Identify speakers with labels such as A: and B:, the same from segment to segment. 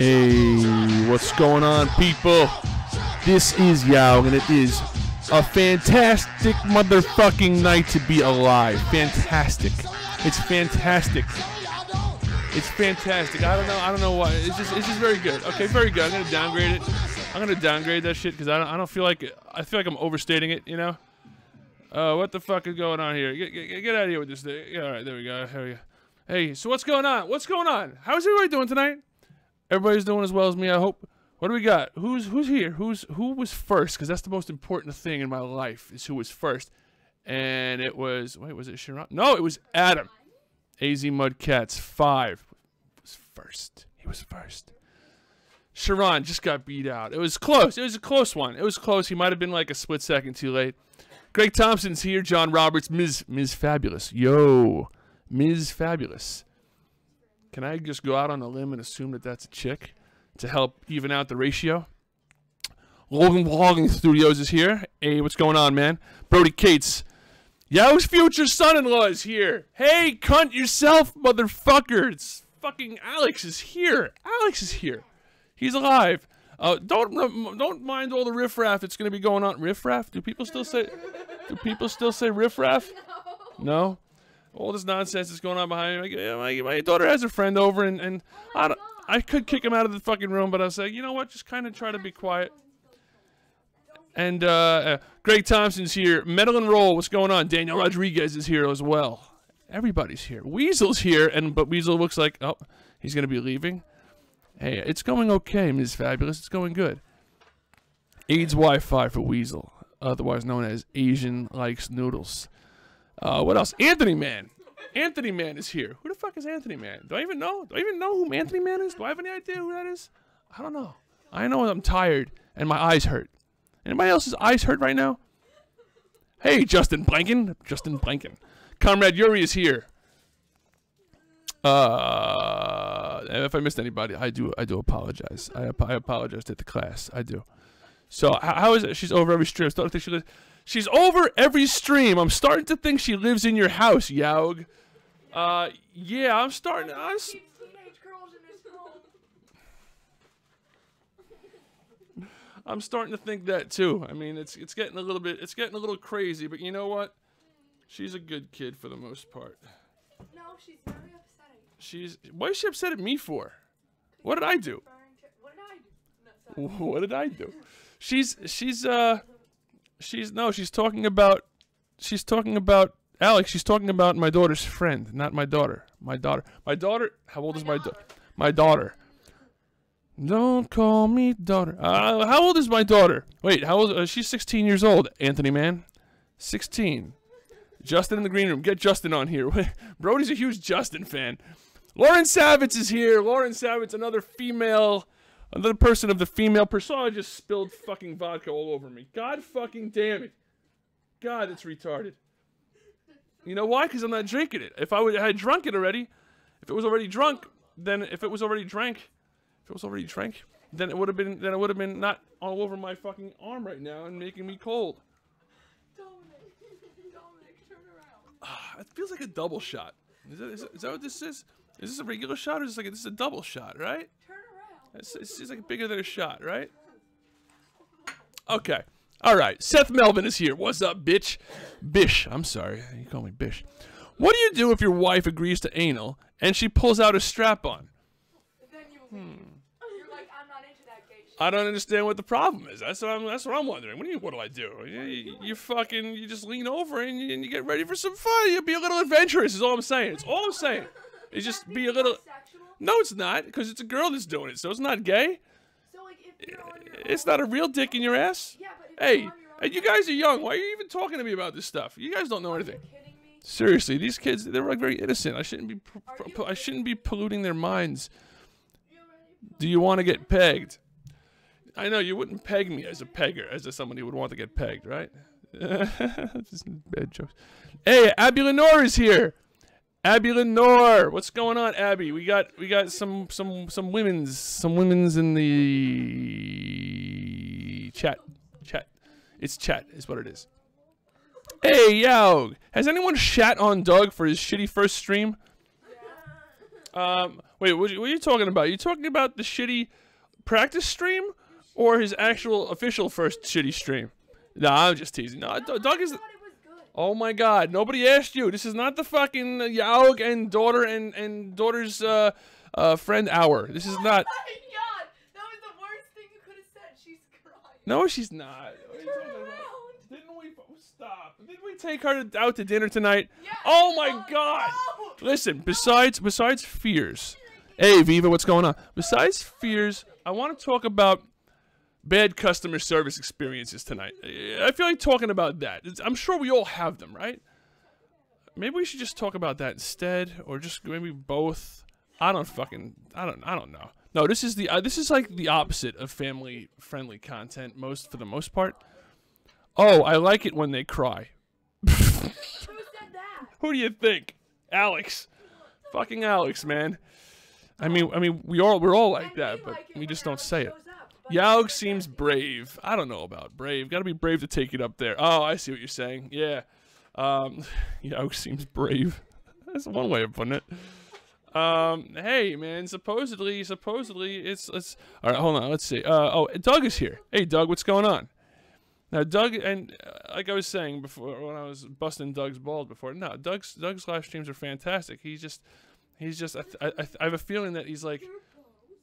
A: Hey, what's going on, people? This is Yao, and it is a fantastic motherfucking night to be alive. Fantastic. It's fantastic. It's fantastic. I don't know why. It's just very good. Okay, very good. I'm gonna downgrade it. I'm gonna downgrade that shit because I don't feel like it. I feel like I'm overstating it. You know. What the fuck is going on here? Get out of here with this thing. Yeah, all right, there we go. Here we go. Hey, so what's going on? What's going on? How's everybody doing tonight? Everybody's doing as well as me, I hope. What do we got? Who's here? Who was first? Because that's the most important thing in my life is who was first. And it was, wait, was it Sharon? No, it was Adam. AZ Mudcats 5 was first. He was first. Sharon just got beat out. It was close. It was a close one. It was close. He might have been like a split second too late. Greg Thompson's here. John Roberts. Ms. Fabulous. Yo. Ms. Fabulous. Can I just go out on a limb and assume that that's a chick to help even out the ratio? Logan Vlogging Studios is here. Hey, what's going on, man? Brody Cates. Yao's future son-in-law is here. Hey, cunt yourself, motherfucker. It's fucking Alex is here. Alex is here. He's alive. Don't mind all the riffraff that's gonna be going on. Riffraff? Do people still say riffraff? No. All this nonsense that's going on behind me. My daughter has a friend over, and I could kick him out of the fucking room, but I was like, you know what? Just kind of try to be quiet. And Greg Thompson's here. Metal and Roll, what's going on? Daniel Rodriguez is here as well. Everybody's here. Weasel's here, but Weasel looks like, oh, he's going to be leaving. Hey, it's going okay, Ms. Fabulous. It's going good. AIDS Wi-Fi for Weasel, otherwise known as Asian Likes Noodles. What else? Anthony Man. Anthony Man is here. Who the fuck is Anthony Man? Do I even know? Do I even know who Anthony Man is? Do I have any idea who that is? I don't know. I know I'm tired and my eyes hurt. Anybody else's eyes hurt right now? Hey, Justin Blanken. Justin Blanken. Comrade Yuri is here. If I missed anybody, I do apologize. I apologize to the class. I do. So how is it? She's over every stream. I started to think she's over every stream. I'm starting to think she lives in your house, Yaug. Yeah, I'm starting to. I'm starting to think that too. I mean, it's getting a little crazy, but you know what? She's a good kid for the most part.
B: No, she's very upsetting.
A: What is she upset at me for? What did I do? What did I do? She's talking about Alex. She's talking about my daughter's friend, not my daughter. My daughter. How old is my daughter? My daughter. Don't call me daughter. How old is my daughter? Wait, how old? She's 16 years old. Anthony Man, 16. Justin in the green room. Get Justin on here. Brody's a huge Justin fan. Lauren Savitz is here. Lauren Savitz, another person of the female persona, just spilled fucking vodka all over me. God fucking damn it. God, it's retarded. You know why? Because I'm not drinking it. If I had drunk it already, if it was already drank, then it would have been not all over my fucking arm right now and making me cold. Dominic, turn around. It feels like a double shot. Is that what this is? Is this a regular shot or is this a double shot, right?
B: Turn around.
A: It seems like bigger than a shot, right? Okay. All right. Seth Melvin is here. What's up, bitch? Bish. I'm sorry. You call me Bish. What do you do if your wife agrees to anal and she pulls out a strap-on?
B: Then you You're like, I'm not into that gay shit.
A: I don't understand what the problem is. That's what I'm wondering. What do I do? You just lean over and you get ready for some fun. You be a little adventurous is all I'm saying. It's all I'm saying. It's just be a little... No, it's not, because it's a girl that's doing it, so it's not gay.
B: So, like, if you're on your
A: It's not a real dick in your ass.
B: Yeah, but if
A: Hey,
B: you're on your own
A: you guys are young. Why are you even talking to me about this stuff? You guys don't know anything.
B: Are you kidding me?
A: Seriously, these kids, they're like very innocent. I shouldn't be polluting their minds. Do you want to get pegged? I know you wouldn't peg me as a pegger, as somebody who would want to get pegged, right? Just bad jokes. Hey, Abby Lenore is here. Abby Lenore, what's going on, Abby? We got some women's in the chat. It's chat is what it is. Hey, yo, has anyone shat on Doug for his shitty first stream? Wait, what are you talking about? You talking about the shitty practice stream or his actual official first shitty stream? Nah, I'm just teasing. No, Doug is. Oh my God! Nobody asked you. This is not the fucking Yaug and daughter and daughter's friend hour. This is not.
B: Oh my God, that was the worst thing you could have said. She's crying.
A: No, she's not. Didn't we stop? Didn't we take her out to dinner tonight?
B: Yes.
A: Oh my God!
B: No.
A: Listen, besides fears, hey Viva, what's going on? Besides fears, I want to talk about bad customer service experiences tonight. I feel like talking about that. I'm sure we all have them, right? Maybe we should just talk about that instead, or just maybe both. I don't know. No, this is like the opposite of family-friendly content for the most part. Oh, I like it when they cry.
B: Who said that?
A: Who do you think? Alex. Fucking Alex, man. I mean, we're all like that, but we just don't say it. Yaug seems brave. I don't know about brave. Gotta be brave to take it up there. Oh, I see what you're saying. Yeah. Yaug seems brave. That's one way of putting it. Hey, man, supposedly it's all right, hold on, let's see. Oh, Doug is here. Hey, Doug, what's going on? Now, Doug, and like I was saying before, when I was busting Doug's balls before, no, Doug's live streams are fantastic. He's just, I have a feeling that he's like,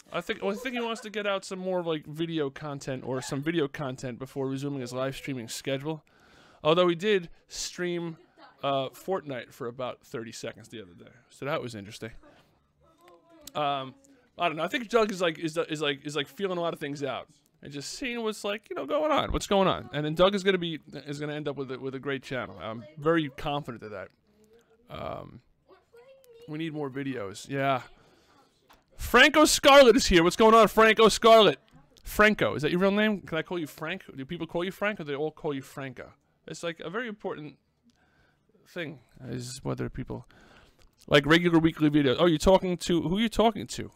A: I think he wants to get out some more like video content or some video content before resuming his live streaming schedule. Although he did stream Fortnite for about 30 seconds the other day, so that was interesting. I don't know. I think Doug is like feeling a lot of things out and just seeing what's like going on. What's going on? And then Doug is gonna end up with a great channel. I'm very confident of that. We need more videos. Yeah. Franco Scarlet is here. What's going on, Franco Scarlet? Franco, is that your real name? Can I call you Frank? Do people call you Frank, or do they all call you Franco? It's like a very important thing, is whether people like regular weekly videos. Oh, you're talking to who? Are you talking to?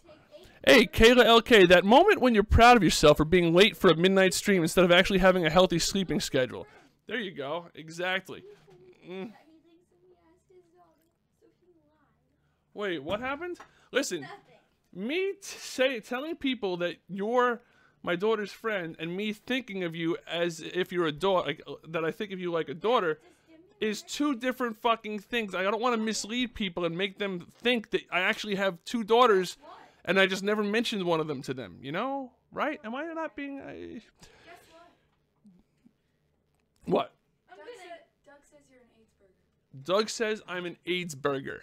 A: Hey, Kayla LK. That moment when you're proud of yourself for being late for a midnight stream instead of actually having a healthy sleeping schedule. There you go. Exactly. Wait, what happened? Listen. Me telling people that you're my daughter's friend and me thinking of you as if you're a daughter, like, that I think of you like a daughter, is two different fucking things. I don't want to mislead people and make them think that I actually have two daughters and I just never mentioned one of them to them, right? Am I not being...
B: Guess
A: What?
B: Doug says you're an AIDS burger.
A: Doug says I'm an AIDS burger.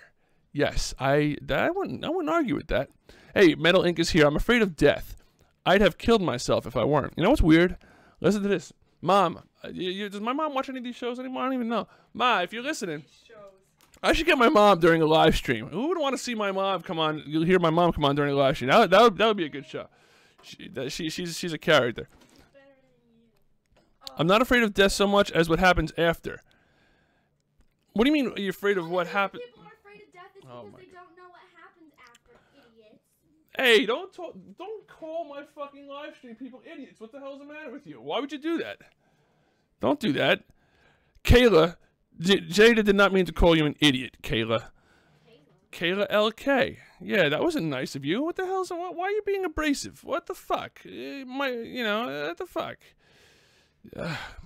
A: Yes, I wouldn't argue with that. Hey, Metal Ink is here. I'm afraid of death. I'd have killed myself if I weren't. You know what's weird? Listen to this. Mom, does my mom watch any of these shows anymore? I don't even know. Ma, if you're listening, I should get my mom during a live stream. Who would want to see my mom come on? You'll hear my mom come on during a live stream. That would be a good show. She's a character. I'm not afraid of death so much as what happens after. What do you mean you're afraid of what happens?
C: Because they don't know what happens after, idiots.
A: Hey, don't call my fucking live stream people idiots. What the hell's the matter with you? Why would you do that? Don't do that. Kayla, Jada did not mean to call you an idiot, Kayla. Kayla LK. Yeah, that wasn't nice of you. What the hell's... Why are you being abrasive? What the fuck? What the fuck?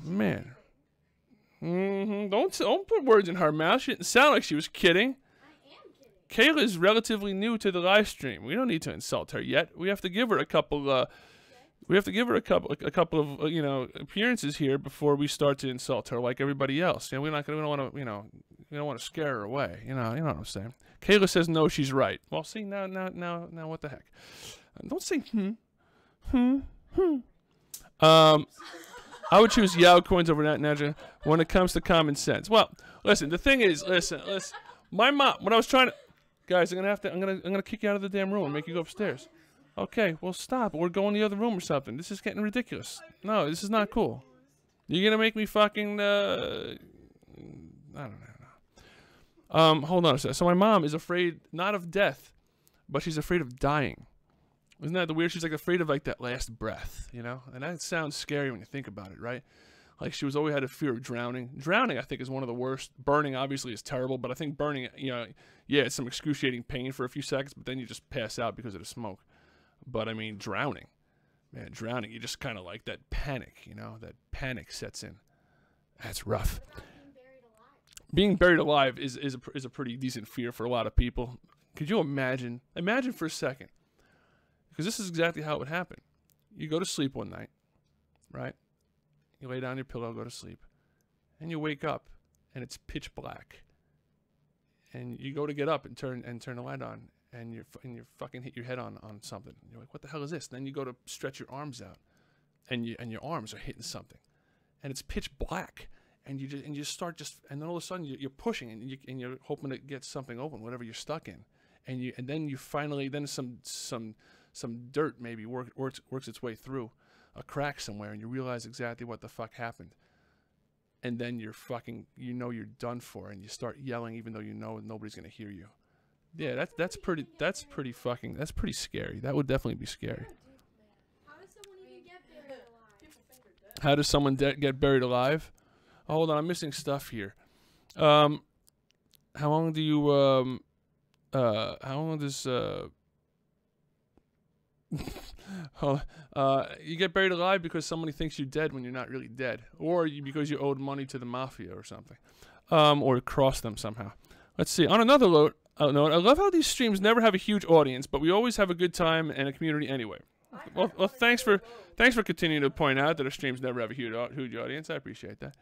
A: Man. Don't put words in her mouth. She didn't sound like she was kidding. Kayla is relatively new to the live stream. We don't need to insult her yet. We have to give her a couple. We have to give her a couple of appearances here before we start to insult her like everybody else. We don't want to scare her away. You know what I'm saying. Kayla says no, she's right. Well, see now, what the heck? Don't say I would choose Yao coins over that Naja when it comes to common sense. Well, listen. The thing is, listen. My mom, when I was trying to. Guys, I'm gonna kick you out of the damn room and make you go upstairs. Okay, well stop. We're going the other room or something. This is getting ridiculous. No, this is not cool. You're gonna make me fucking I don't know. Hold on a second. So my mom is afraid not of death, but she's afraid of dying. Isn't that the weird? She's like afraid of like that last breath, And that sounds scary when you think about it, right? Like she was always had a fear of drowning. Drowning, I think, is one of the worst. Burning, obviously, is terrible, but I think burning, you know, yeah, it's some excruciating pain for a few seconds, but then you just pass out because of the smoke. But I mean, drowning, man, drowning, you just kind of like that panic, you know, that panic sets in. That's rough. Being buried alive is a pretty decent fear for a lot of people. Could you imagine? Imagine for a second, because this is exactly how it would happen. You go to sleep one night, right? You lay down your pillow, go to sleep, and you wake up, and it's pitch black. And you go to get up and turn the light on, and you fucking hit your head on something. You're like, what the hell is this? And then you go to stretch your arms out, and your arms are hitting something, and it's pitch black. And you start and then all of a sudden you're pushing and you're hoping to get something open, whatever you're stuck in, and then you finally some dirt maybe works its way through a crack somewhere, and you realize exactly what the fuck happened, and then you're done for, and you start yelling even though you know nobody's gonna hear you. Yeah, that's pretty scary. That would definitely be scary. How does someone get buried alive? Oh, hold on, I'm missing stuff here. How long do you how long does you get buried alive because somebody thinks you're dead when you're not really dead, or because you owed money to the mafia or something, or crossed them somehow. Let's see. On another note, I love how these streams never have a huge audience, but we always have a good time and a community anyway. Well, thanks for continuing to point out that our streams never have a huge audience. I appreciate that.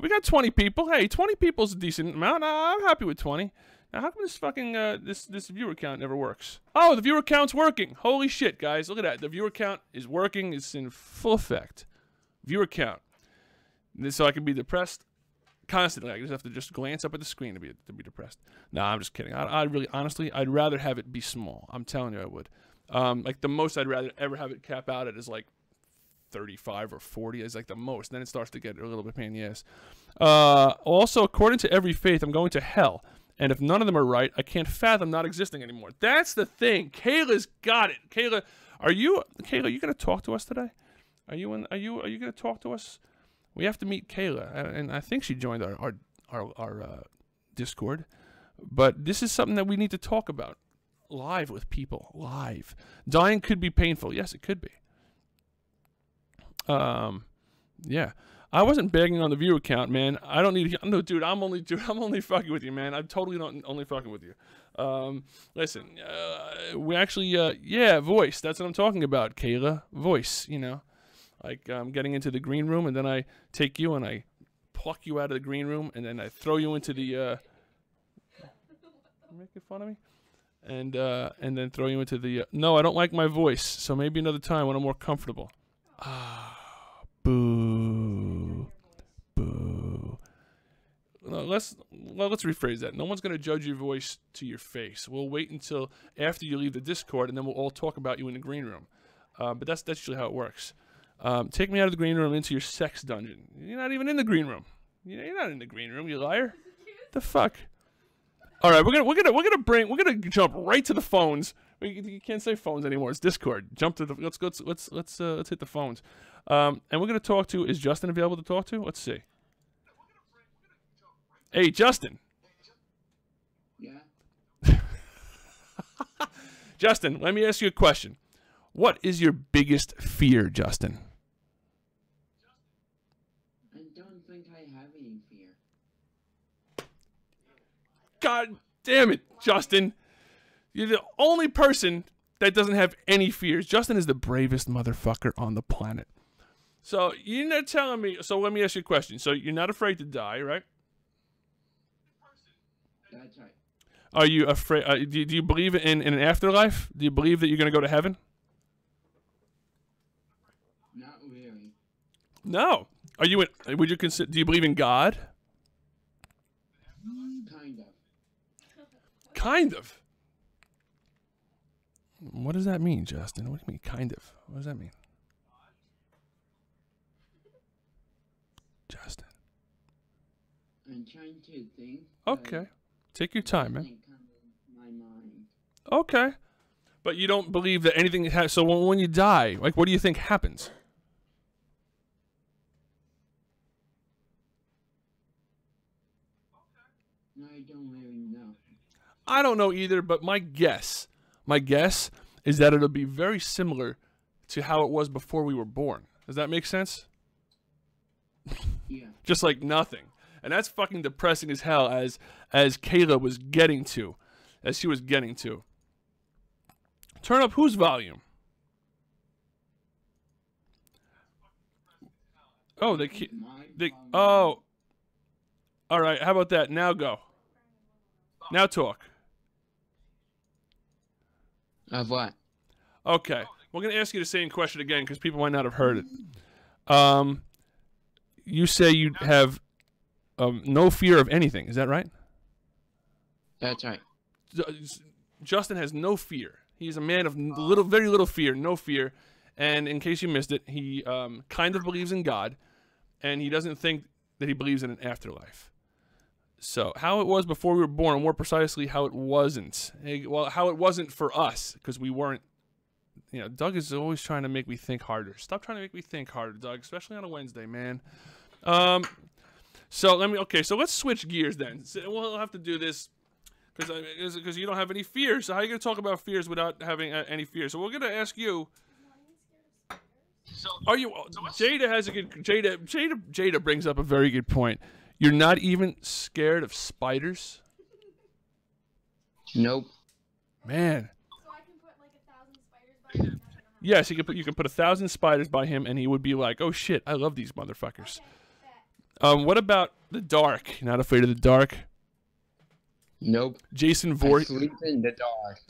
A: We got 20 people. Hey, 20 people is a decent amount. I'm happy with 20. Now, how come this fucking this viewer count never works? Oh, the viewer count's working. Holy shit, guys! Look at that. The viewer count is working. It's in full effect. Viewer count. So I can be depressed constantly. I just have to glance up at the screen to be depressed. No, I'm just kidding. I really, honestly, I'd rather have it be small. I'm telling you, I would. Like the most I'd rather ever have it cap out at is like 35 or 40 is like the most. Then it starts to get a little bit pain in the ass. Also, according to every faith, I'm going to hell. And if none of them are right, I can't fathom not existing anymore. That's the thing. Kayla's got it. Kayla, are you going to talk to us today? Are you going to talk to us? We have to meet Kayla, and I think she joined our Discord. But this is something that we need to talk about. Live with people. Live. Dying could be painful. Yes, it could be. Yeah. I wasn't begging on the view account, man. I don't need. No, dude. I'm only fucking with you, man. I'm totally not only fucking with you. Listen. We actually. Yeah. Voice. That's what I'm talking about, Kayla. Voice. You know, like getting into the green room, and then I take you and I pluck you out of the green room, and then I throw you into the. Making fun of me. And then throw you into the... no, I don't like my voice, so maybe another time when I'm more comfortable. Ah, boo. Boo. No, let's rephrase that. No one's going to judge your voice to your face. We'll wait until after you leave the Discord, and then we'll all talk about you in the green room. But that's usually how it works. Take me out of the green room into your sex dungeon. You're not even in the green room. You're not in the green room, you liar. The fuck? All right, we're gonna jump right to the phones. You can't say phones anymore. It's Discord. Jump to the let's hit the phones. And we're gonna talk to. Is Justin available to talk to? Let's see. Hey, Justin.
D: Yeah.
A: Justin, let me ask you a question. What is your biggest fear, Justin?
D: I don't think I have any fear.
A: God damn it, Justin. You're the only person that doesn't have any fears. Justin is the bravest motherfucker on the planet. So, you're not telling me... So, let me ask you a question. So, you're not afraid to die, right?
D: That's right.
A: Are you afraid... do you believe in an afterlife? Do you believe that you're going to go to heaven?
D: Not really.
A: No. Are you... Would you consider... Do you believe in God?
D: Kind of.
A: Kind of? What does that mean, Justin? What do you mean, kind of? What does that mean? Justin.
D: I'm trying to think.
A: Okay. Take your time, man.
D: Nothing comes to my mind.
A: Okay. But you don't believe that anything has... So when you die, like, what do you think happens?
D: I don't really know.
A: I don't know either, but my guess is that it'll be very similar to how it was before we were born. Does that make sense?
D: Yeah.
A: Just like nothing. And that's fucking depressing as hell, as Kayla was getting to. As she was getting to. Turn up whose volume? Oh, oh. All right, how about that? Now go. Now talk.
D: Of what?
A: Okay. We're going to ask you the same question again because people might not have heard it. You say you have no fear of anything. Is that right?
D: That's right.
A: Justin has no fear. He's a man of very little fear, no fear. And in case you missed it, he kind of believes in God, and he doesn't think that he believes in an afterlife. So how it was before we were born, or more precisely, how it wasn't. Well, how it wasn't for us, because we weren't. You know, Doug is always trying to make me think harder. Stop trying to make me think harder, Doug, especially on a Wednesday, man. So let's switch gears then. So we'll have to do this because you don't have any fears. So how are you going to talk about fears without having any fears? So we're going to ask you. Are you? Jada has a good. Jada brings up a very good point. You're not even scared of spiders?
D: Nope.
A: Man.
C: So I can put like 1,000 spiders by him?
A: Yes, you can put 1,000 spiders by him, and he would be like, "Oh shit, I love these motherfuckers."
C: Okay,
A: What about the dark? You're not afraid of the dark?
D: Nope.
A: Jason
D: I
A: Voorhees.
D: sleep in the dark.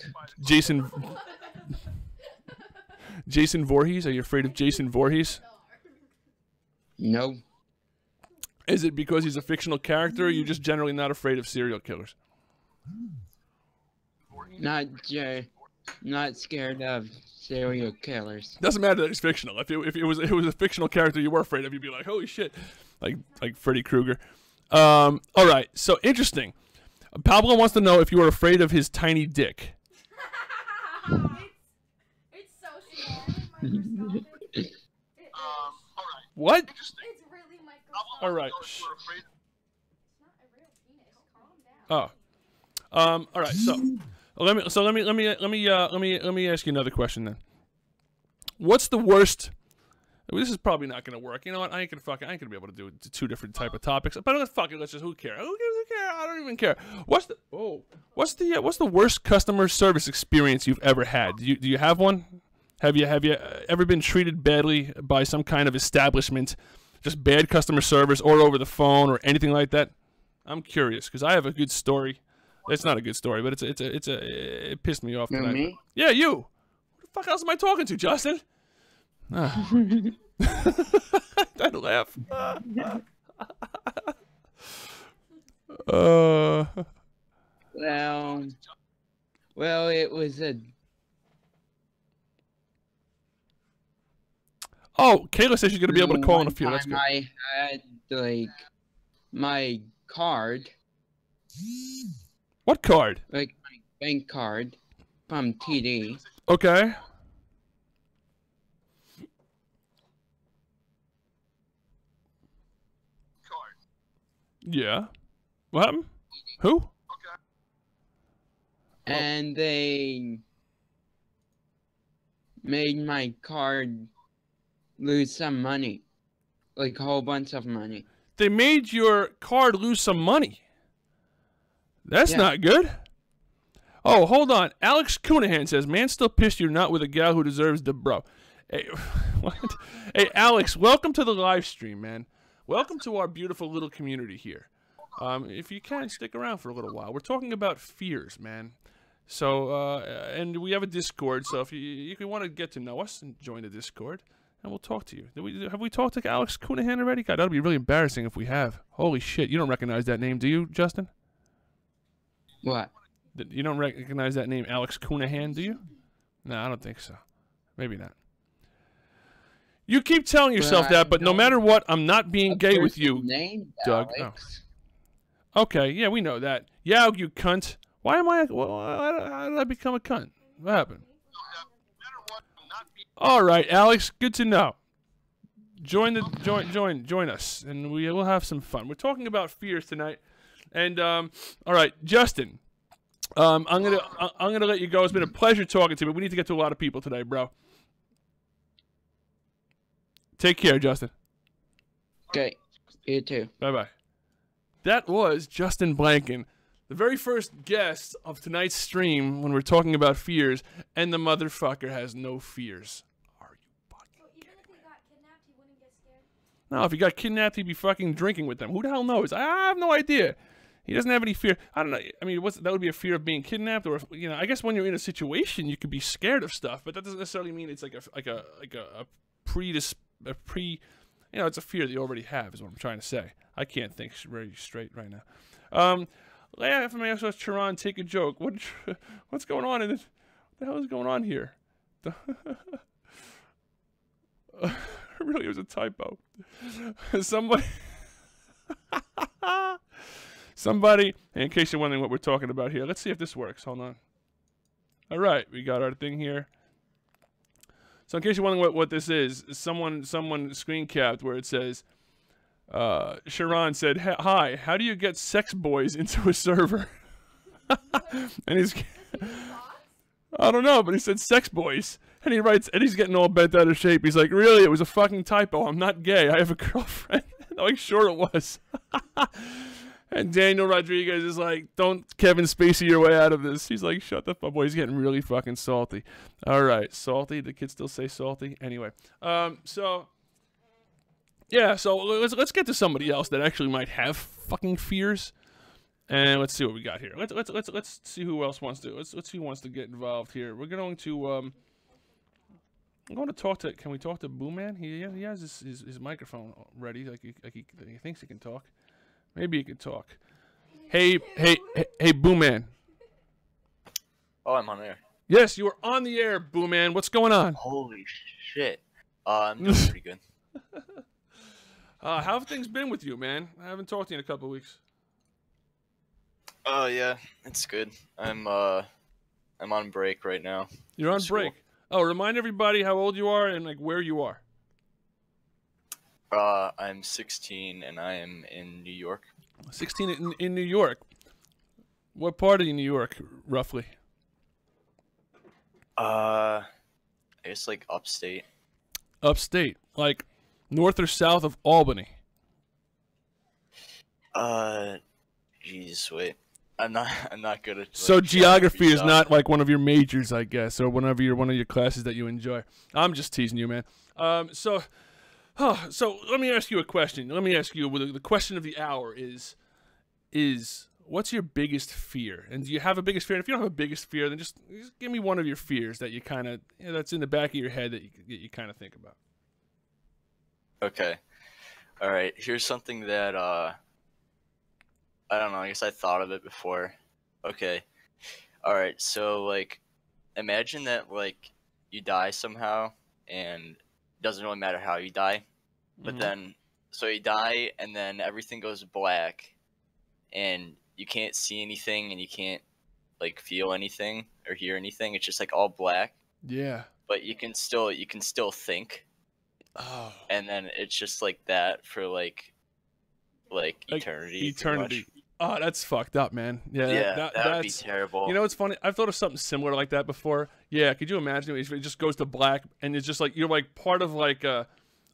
A: Jason Voorhees. Are you afraid of Jason Voorhees?
D: Nope.
A: Is it because he's a fictional character, or are you just generally not afraid of serial killers?
D: Not scared of serial killers.
A: Doesn't matter that he's fictional. If it was a fictional character you were afraid of, you'd be like, holy shit, like Freddy Krueger. All right, so interesting. Pablo wants to know if you were afraid of his tiny dick.
C: it's so small.
A: What?
C: It's really microscopic.
A: All right.
C: It's not a real penis. Calm down.
A: Oh. All right. Let me ask you another question then. What's the worst? This is probably not gonna work. You know what? I ain't gonna be able to do two different type of topics. But fuck it. Let's just. Who cares? Who cares? I don't even care. What's the worst customer service experience you've ever had? Do you have one? Have you ever been treated badly by some kind of establishment? Just bad customer service, or over the phone, or anything like that? I'm curious because I have a good story. It's not a good story, but it pissed me off tonight.
D: Me?
A: Yeah, you. Who the fuck else am I talking to, Justin? That laugh.
D: Well, it was a.
A: Oh, Kayla says she's gonna be able to call in a few.
D: One
A: That's
D: time
A: good.
D: I had like my card,
A: What card?
D: like my bank card, from TD.
A: Okay. Yeah. What happened? Who?
D: And they made my card lose some money, like a whole bunch of money.
A: They made your card lose some money. That's
D: Yeah.
A: not good. Oh, hold on. Alex Cunahan says, "Man, still pissed you're not with a gal who deserves the bro." Hey, what? Hey, Alex, welcome to the live stream, man. Welcome to our beautiful little community here. If you can, stick around for a little while. We're talking about fears, man. So, and we have a Discord, so if you want to get to know us, and join the Discord, and we'll talk to you. Have we talked to Alex Cunahan already? God, that'll be really embarrassing if we have. Holy shit, you don't recognize that name, do you, Justin?
D: What?
A: You don't recognize that name, Alex Cunahan, do you? No, I don't think so. Maybe not. You keep telling yourself
D: Well,
A: that, but no matter what, I'm not being gay with you,
D: Named
A: Doug.
D: Alex.
A: Oh. Okay, yeah, we know that. Yeah, you cunt. Why am I? How did I become a cunt? What happened? All right, Alex. Good to know. Join us, and we'll have some fun. We're talking about fears tonight. And all right, Justin. I'm gonna let you go. It's been a pleasure talking to you, but we need to get to a lot of people today, bro. Take care, Justin.
D: Okay. You too.
A: Bye-bye. That was Justin Blanken, the very first guest of tonight's stream when we're talking about fears, and the motherfucker has no fears. Are you fucking kidding me?
C: Even if he got kidnapped, he wouldn't get scared.
A: No, if he got kidnapped, he'd be fucking drinking with them. Who the hell knows? I have no idea. He doesn't have any fear. I don't know. I mean, that would be a feer of being kidnapped, or I guess when you're in a situation, you could be scared of stuff, but that doesn't necessarily mean it's it's a fear that you already have. Is what I'm trying to say. I can't think very straight right now. Laugh at me, also, Chiron, take a joke. What's going on in this? What the hell is going on here? Really, it was a typo. Somebody, in case you're wondering what we're talking about here, let's see if this works. Hold on. All right, we got our thing here. So in case you're wondering what this is, someone screen capped where it says, Sharon said, "Hi, how do you get sex boys into a server?" And he's, I don't know, but he said sex boys. And he writes, and he's getting all bent out of shape. He's like, really, it was a fucking typo. I'm not gay. I have a girlfriend. I'm like, sure it was. And Daniel Rodriguez is like, don't Kevin Spacey your way out of this. He's like, shut the fuck, boy. He's getting really fucking salty. All right, salty. The kids still say salty? Anyway, so let's get to somebody else that actually might have fucking fears. And let's see what we got here. Let's see who else wants to. Let's see who wants to get involved here. We're going to I'm going to talk to. Can we talk to Boo Man? He has his microphone ready. Like he thinks he can talk. Maybe he can talk. Hey, Boo Man.
E: Oh, I'm on air.
A: Yes, you are on the air, Boo Man. What's going on?
E: Holy shit. I'm doing pretty good.
A: How have things been with you, man? I haven't talked to you in a couple of weeks.
E: Oh yeah, it's good. I'm on break right now.
A: You're on
E: School.
A: break. Oh, remind everybody how old you are and like where you are.
E: I'm 16 and I am in New York.
A: 16 in New York. What part of New York, roughly?
E: I guess like upstate.
A: Upstate, like north or south of Albany.
E: Jeez, wait. I'm not good at. Like,
A: So geography is
E: stuff.
A: not like one of your majors, I guess, or one of your classes that you enjoy. I'm just teasing you, man. So let me ask you a question. Let me ask you the question of the hour is what's your biggest fear? And do you have a biggest fear? And if you don't have a biggest fear, then just give me one of your fears that you kind of that's in the back of your head that you kind of think about.
E: Okay. All right. Here's something that I don't know. I guess I thought of it before. Okay. All right. So like, imagine that like you die somehow, and it doesn't really matter how you die, but then so you die, and then everything goes black, and you can't see anything, and you can't like feel anything or hear anything. It's just like all black.
A: Yeah.
E: But you can still think.
A: Oh.
E: And then it's just like that for like eternity.
A: Eternity. Oh, that's fucked up, man. Yeah,
E: that would be terrible.
A: You know, it's funny. I've thought of something similar like that before. Yeah, could you imagine if it just goes to black and it's just like you're like part of like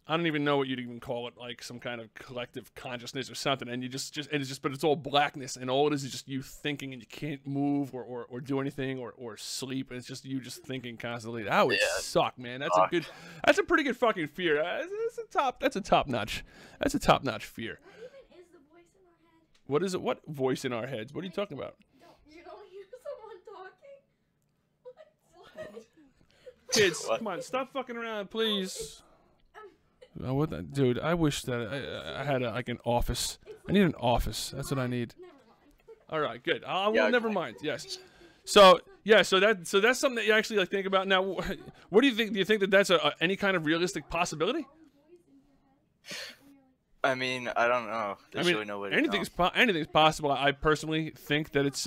A: I don't even know what you'd even call it, like some kind of collective consciousness or something, and you just and it's just but it's all blackness, and all it is just you thinking, and you can't move or do anything or sleep, and it's just you just thinking constantly. That would suck, man. That's a pretty good fucking fear. That's a top notch fear. What is it? What voice in our heads? What are you talking about?
C: You don't hear someone talking? What?
A: Kids, come on, stop fucking around, please. Oh, what the, dude? I wish that I had like an office. I need an office. That's what I need. All right, good. Never mind. Yes. So that's something that you actually like think about. Now, what do you think? Do you think that that's any kind of realistic possibility?
E: I mean, I don't know. There's really no way to know.
A: Anything's possible. I personally think that it's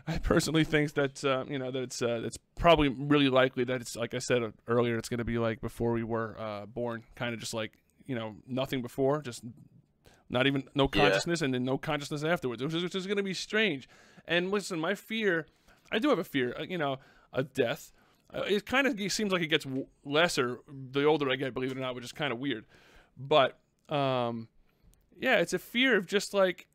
A: I personally think that it's probably really likely that it's like I said earlier. It's going to be like before we were born, kind of just like nothing before, just Not even no
E: Yeah.
A: consciousness, and then no consciousness afterwards, which is going to be strange. And listen, my fear, I do have a fear, of death. It kind of seems like it gets lesser the older I get, believe it or not, which is kind of weird. But yeah, it's a fear of just like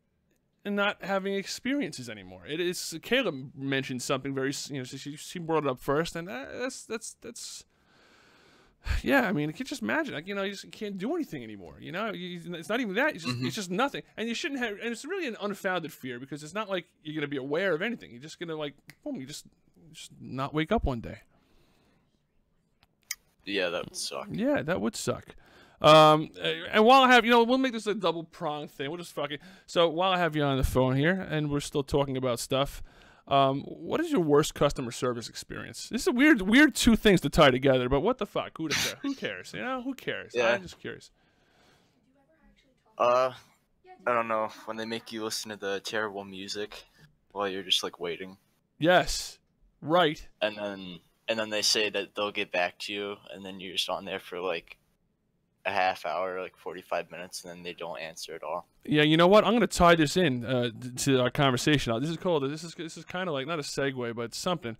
A: not having experiences anymore. It is. Kayla mentioned something very, she brought it up first, and that's. Yeah, I mean, you can just imagine, like, you just can't do anything anymore. It's not even that. It's just nothing, and you shouldn't have. And it's really an unfounded fear because it's not like you're gonna be aware of anything. You're just gonna like, boom, you just not wake up one day.
E: Yeah, that would suck.
A: Yeah, that would suck. And while I have, we'll make this a double prong thing. We'll just fucking. So while I have you on the phone here, and we're still talking about stuff. What is your worst customer service experience? This is a weird two things to tie together, but what the fuck? Who cares? Who cares?
E: Yeah.
A: I'm just curious.
E: I don't know. When they make you listen to the terrible music while you're just like waiting.
A: Yes. Right.
E: And then they say that they'll get back to you, and then you're just on there for like a half hour, like 45 minutes, and then they don't answer at all.
A: Yeah, you know what? I'm going to tie this in to our conversation. This is kind of like not a segue, but something.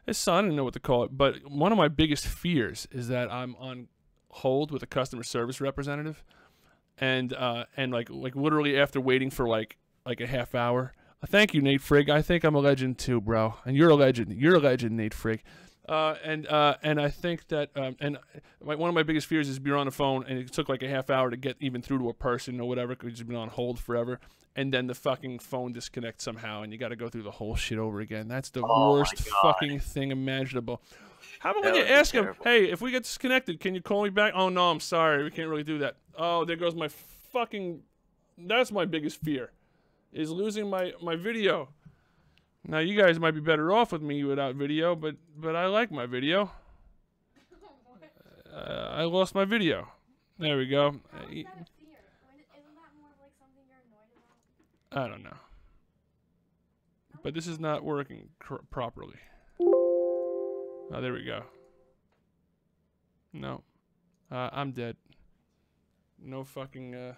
A: I don't know what to call it, but one of my biggest fears is that I'm on hold with a customer service representative, and like literally after waiting for like a half hour. Thank you, Nate Frigg. I think I'm a legend too, bro, and you're a legend. You're a legend, Nate Frigg. And I think that one of my biggest fears is being on the phone and it took like a half hour to get even through to a person or whatever because you've been on hold forever, and then the fucking phone disconnects somehow and you got to go through the whole shit over again. That's the worst fucking thing imaginable. How about when you ask him, hey, if we get disconnected, can you call me back? Oh no, I'm sorry, we can't really do that. Oh, there goes my fucking. That's my biggest fear, is losing my video. Now, you guys might be better off with me without video, but I like my video. I lost my video. There we go.
C: How is that a fear? Isn't that more of like something you're annoyed about?
A: I don't know. But this is not working properly. Oh, there we go. No. I'm dead. No fucking,
E: Is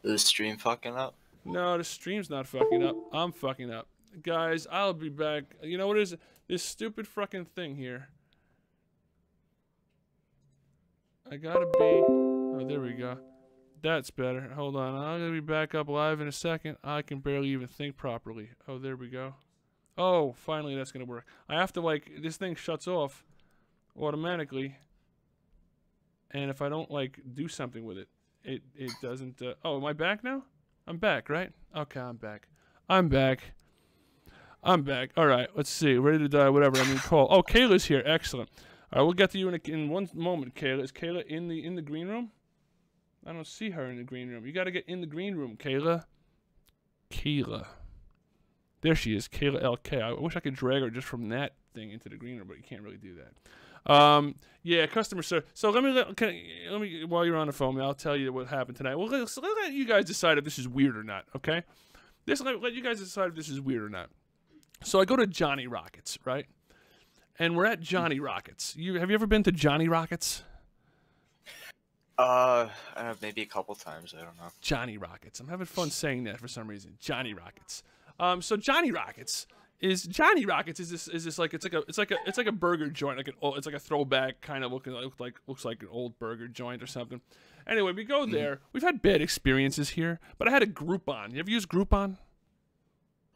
E: the stream fucking up?
A: No, the stream's not fucking up. I'm fucking up. Guys, I'll be back. You know what is this stupid fucking thing here? I gotta be. Oh, there we go. That's better. Hold on. I'm gonna be back up live in a second. I can barely even think properly. Oh, there we go. Oh, finally that's gonna work. I have to like, this thing shuts off automatically. And if I don't like do something with it, it doesn't. Oh, am I back now? I'm back, right? Okay, I'm back. I'm back. I'm back. All right, let's see. Ready to die, whatever. I mean, call. Oh, Kayla's here. Excellent. All right, we'll get to you in one moment, Kayla. Is Kayla in the green room? I don't see her in the green room. You got to get in the green room, Kayla. Kayla. There she is, Kayla LK. I wish I could drag her just from that thing into the green room, but you can't really do that. Yeah, customer service. So let me while you're on the phone, I'll tell you what happened tonight. Well, let's let you guys decide if this is weird or not. Okay? Let you guys decide if this is weird or not. So I go to Johnny Rockets, right? And we're at Johnny Rockets. Have you ever been to Johnny Rockets?
E: Maybe a couple times. I don't know.
A: Johnny Rockets. I'm having fun saying that for some reason. Johnny Rockets. So Johnny Rockets is this like it's like a burger joint, it's like a throwback kind of looks like an old burger joint or something. Anyway, we go there. We've had bad experiences here, but I had a Groupon. You ever use Groupon?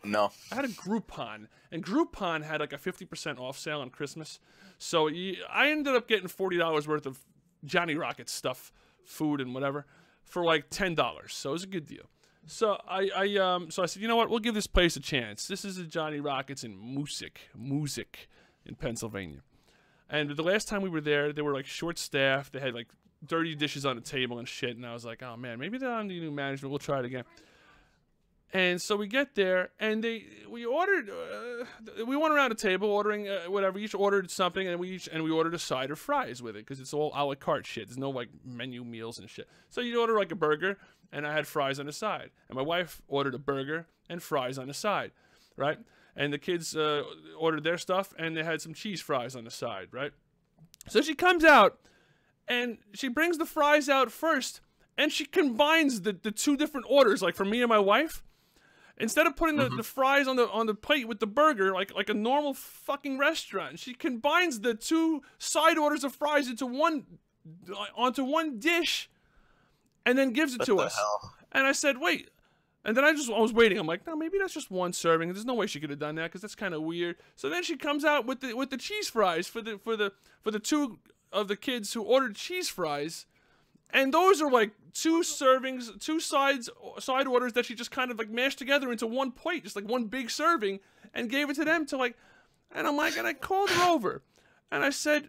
E: No.
A: I had a Groupon, and Groupon had like a 50% off sale on Christmas. So I ended up getting $40 worth of Johnny Rockets stuff, food and whatever, for like $10. So it was a good deal. So I said, you know what? We'll give this place a chance. This is a Johnny Rockets in Music in Pennsylvania. And the last time we were there, they were like short-staffed. They had like dirty dishes on the table and shit. And I was like, oh man, maybe they're on the new management. We'll try it again. And so we get there, and we ordered. We went around the table ordering whatever. Each ordered something, and we ordered a side of fries with it because it's all a la carte shit. There's no like menu meals and shit. So you order like a burger, and I had fries on the side, and my wife ordered a burger and fries on the side, right? And the kids ordered their stuff, and they had some cheese fries on the side, right? So she comes out, and she brings the fries out first, and she combines the two different orders, like for me and my wife. Instead of putting the fries on the plate with the burger, like a normal fucking restaurant, she combines the two side orders of fries onto one dish, and then gives it to us.
E: Hell?
A: And I said, wait. And then I was waiting. I'm like, no, maybe that's just one serving. There's no way she could have done that because that's kind of weird. So then she comes out with the cheese fries for the two of the kids who ordered cheese fries. And those are like two servings, two side orders that she just kind of like mashed together into one plate, just like one big serving, and gave it to them to like, and I'm like, and I called her over, and I said,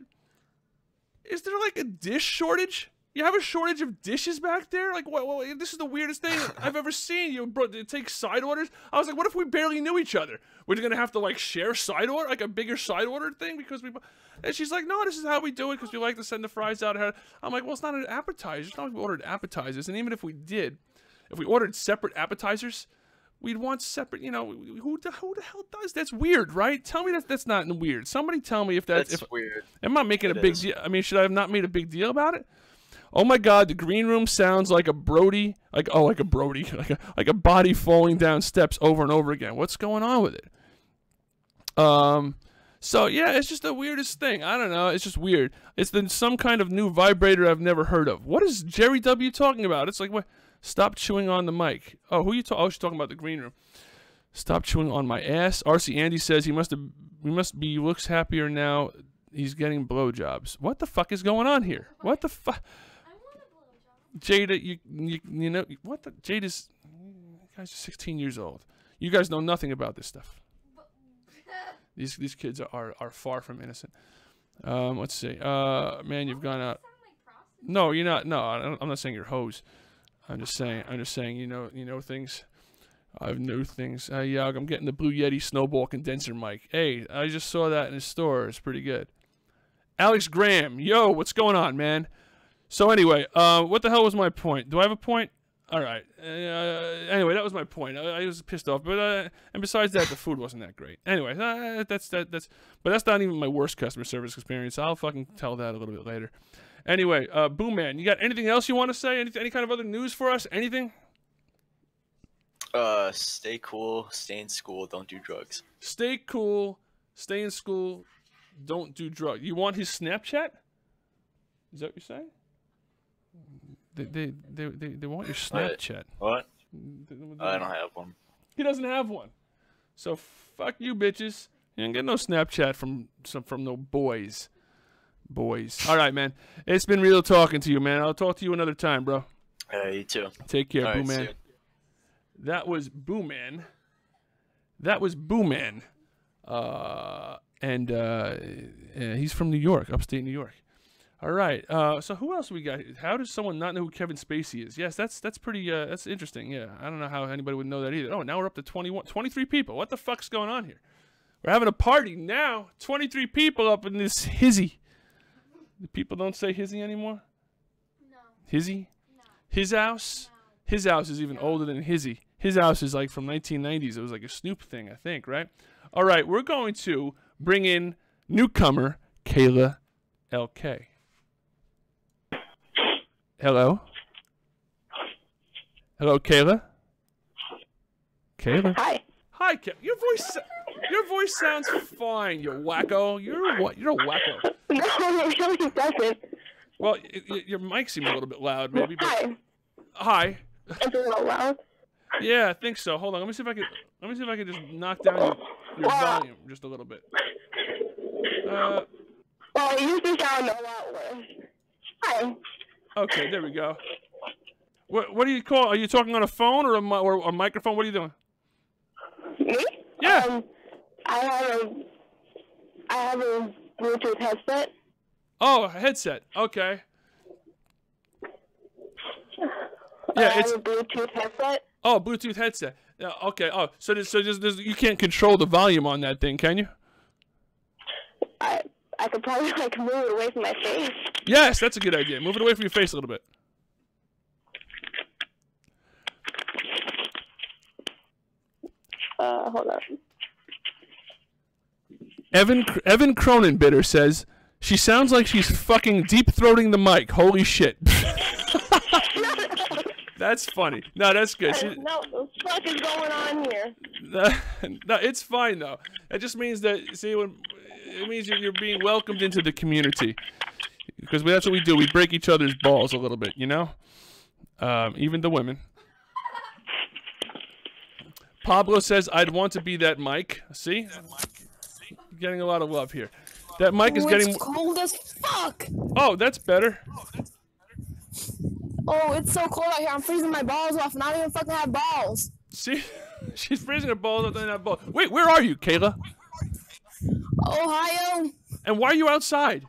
A: is there like a dish shortage? You have a shortage of dishes back there? Like, what this is the weirdest thing I've ever seen. You take side orders. I was like, what if we barely knew each other? We're gonna have to like share side order, like a bigger side order thing because we. And she's like, no, this is how we do it because we like to send the fries out ahead. I'm like, well, it's not an appetizer. It's not like we ordered appetizers. And even if we did, if we ordered separate appetizers, we'd want separate. You know, who the hell does that's weird, right? Tell me that's not weird. Somebody tell me if that's
E: weird.
A: I'm not making a big deal. I mean, should I have not made a big deal about it? Oh my God, the green room sounds like a Brody, like a Brody, like a body falling down steps over and over again. What's going on with it? So yeah, it's just the weirdest thing. I don't know. It's just weird. It's some kind of new vibrator I've never heard of. What is Jerry W talking about? It's like, what? Stop chewing on the mic. Oh, who you talking? Oh, she's talking about the green room. Stop chewing on my ass. RC Andy says he looks happier now. He's getting blowjobs. What the fuck is going on here? What the fuck?
C: I want a blowjob.
A: Jada, you know what? Jada's, you guys are 16 years old. You guys know nothing about this stuff. These kids are far from innocent. Let's see. Man, you've gone out. No, you're not. No, I'm not saying you're hoes. I'm just saying. You know things. I know things. Yeah, I'm getting the Blue Yeti Snowball condenser mic. Hey, I just saw that in the store. It's pretty good. Alex Graham, yo, what's going on, man? So anyway, what the hell was my point? Do I have a point? All right. Anyway, that was my point. I was pissed off, but and besides that, the food wasn't that great. Anyway, but that's not even my worst customer service experience. I'll fucking tell that a little bit later. Anyway, Boom Man, you got anything else you want to say? Any kind of other news for us? Anything?
E: Stay cool, stay in school, don't do drugs.
A: Stay cool, stay in school, don't do drugs. You want his Snapchat? Is that what you're saying? They want your Snapchat.
E: What? I don't have one.
A: He doesn't have one. So fuck you, bitches. You ain't get no Snapchat from no boys. All right, man. It's been real talking to you, man. I'll talk to you another time, bro.
E: You too.
A: Take care,
E: All
A: Boo
E: right,
A: Man. That was Boo Man. And he's from New York, upstate New York. All right. So who else we got? How does someone not know who Kevin Spacey is? Yes, that's pretty. That's interesting. Yeah, I don't know how anybody would know that either. Oh, now we're up to 23 people. What the fuck's going on here? We're having a party now. 23 people up in this hizzy. The people don't say hizzy anymore.
C: No.
A: Hizzy.
C: No.
A: His house.
C: No.
A: His house is even older than hizzy. His house is like from 1990s. It was like a Snoop thing, I think, right? All right, we're going to bring in newcomer Kayla LK. Hello? Hello, Kayla? Kayla?
F: Hi.
A: Hi, Kayla. Your voice sounds fine, you wacko. You're a wacko.
F: No, it really doesn't.
A: Well, your mic seems a little bit loud, maybe. But...
F: Hi.
A: Hi.
F: Is it a little loud?
A: Yeah, I think so. Hold on. Let me see if I can just knock down your volume just a little bit.
F: Well, it used to sound a lot worse. Hi.
A: Okay, there we go. What do you call? Are you talking on a phone or a microphone? What are you doing?
F: Me?
A: Yeah.
F: I have a Bluetooth headset.
A: Oh, a headset. Okay.
F: Yeah, it's a Bluetooth headset.
A: Oh, Bluetooth headset. Yeah, okay. Oh, so you can't control the volume on that thing, can you?
F: I could probably like move it away from my face.
A: Yes, that's a good idea. Move it away from your face a little bit.
F: Hold on.
A: Evan Cronenbitter says she sounds like she's fucking deep throating the mic. Holy shit. That's funny. No, that's good.
F: No, what the fuck is going on here?
A: No, it's fine though. It just means that it means you're being welcomed into the community, because that's what we do. We break each other's balls a little bit, you know. Even the women. Pablo says, "I'd want to be that Mike." See, getting a lot of love here. That Mike is getting.
G: It's cold as fuck.
A: Oh, that's better.
G: Oh, it's so cold out here. I'm freezing my balls off, and I don't even fucking have balls.
A: See, she's freezing her balls up in that ball. Wait, where are you, Kayla?
G: Ohio.
A: And why are you outside?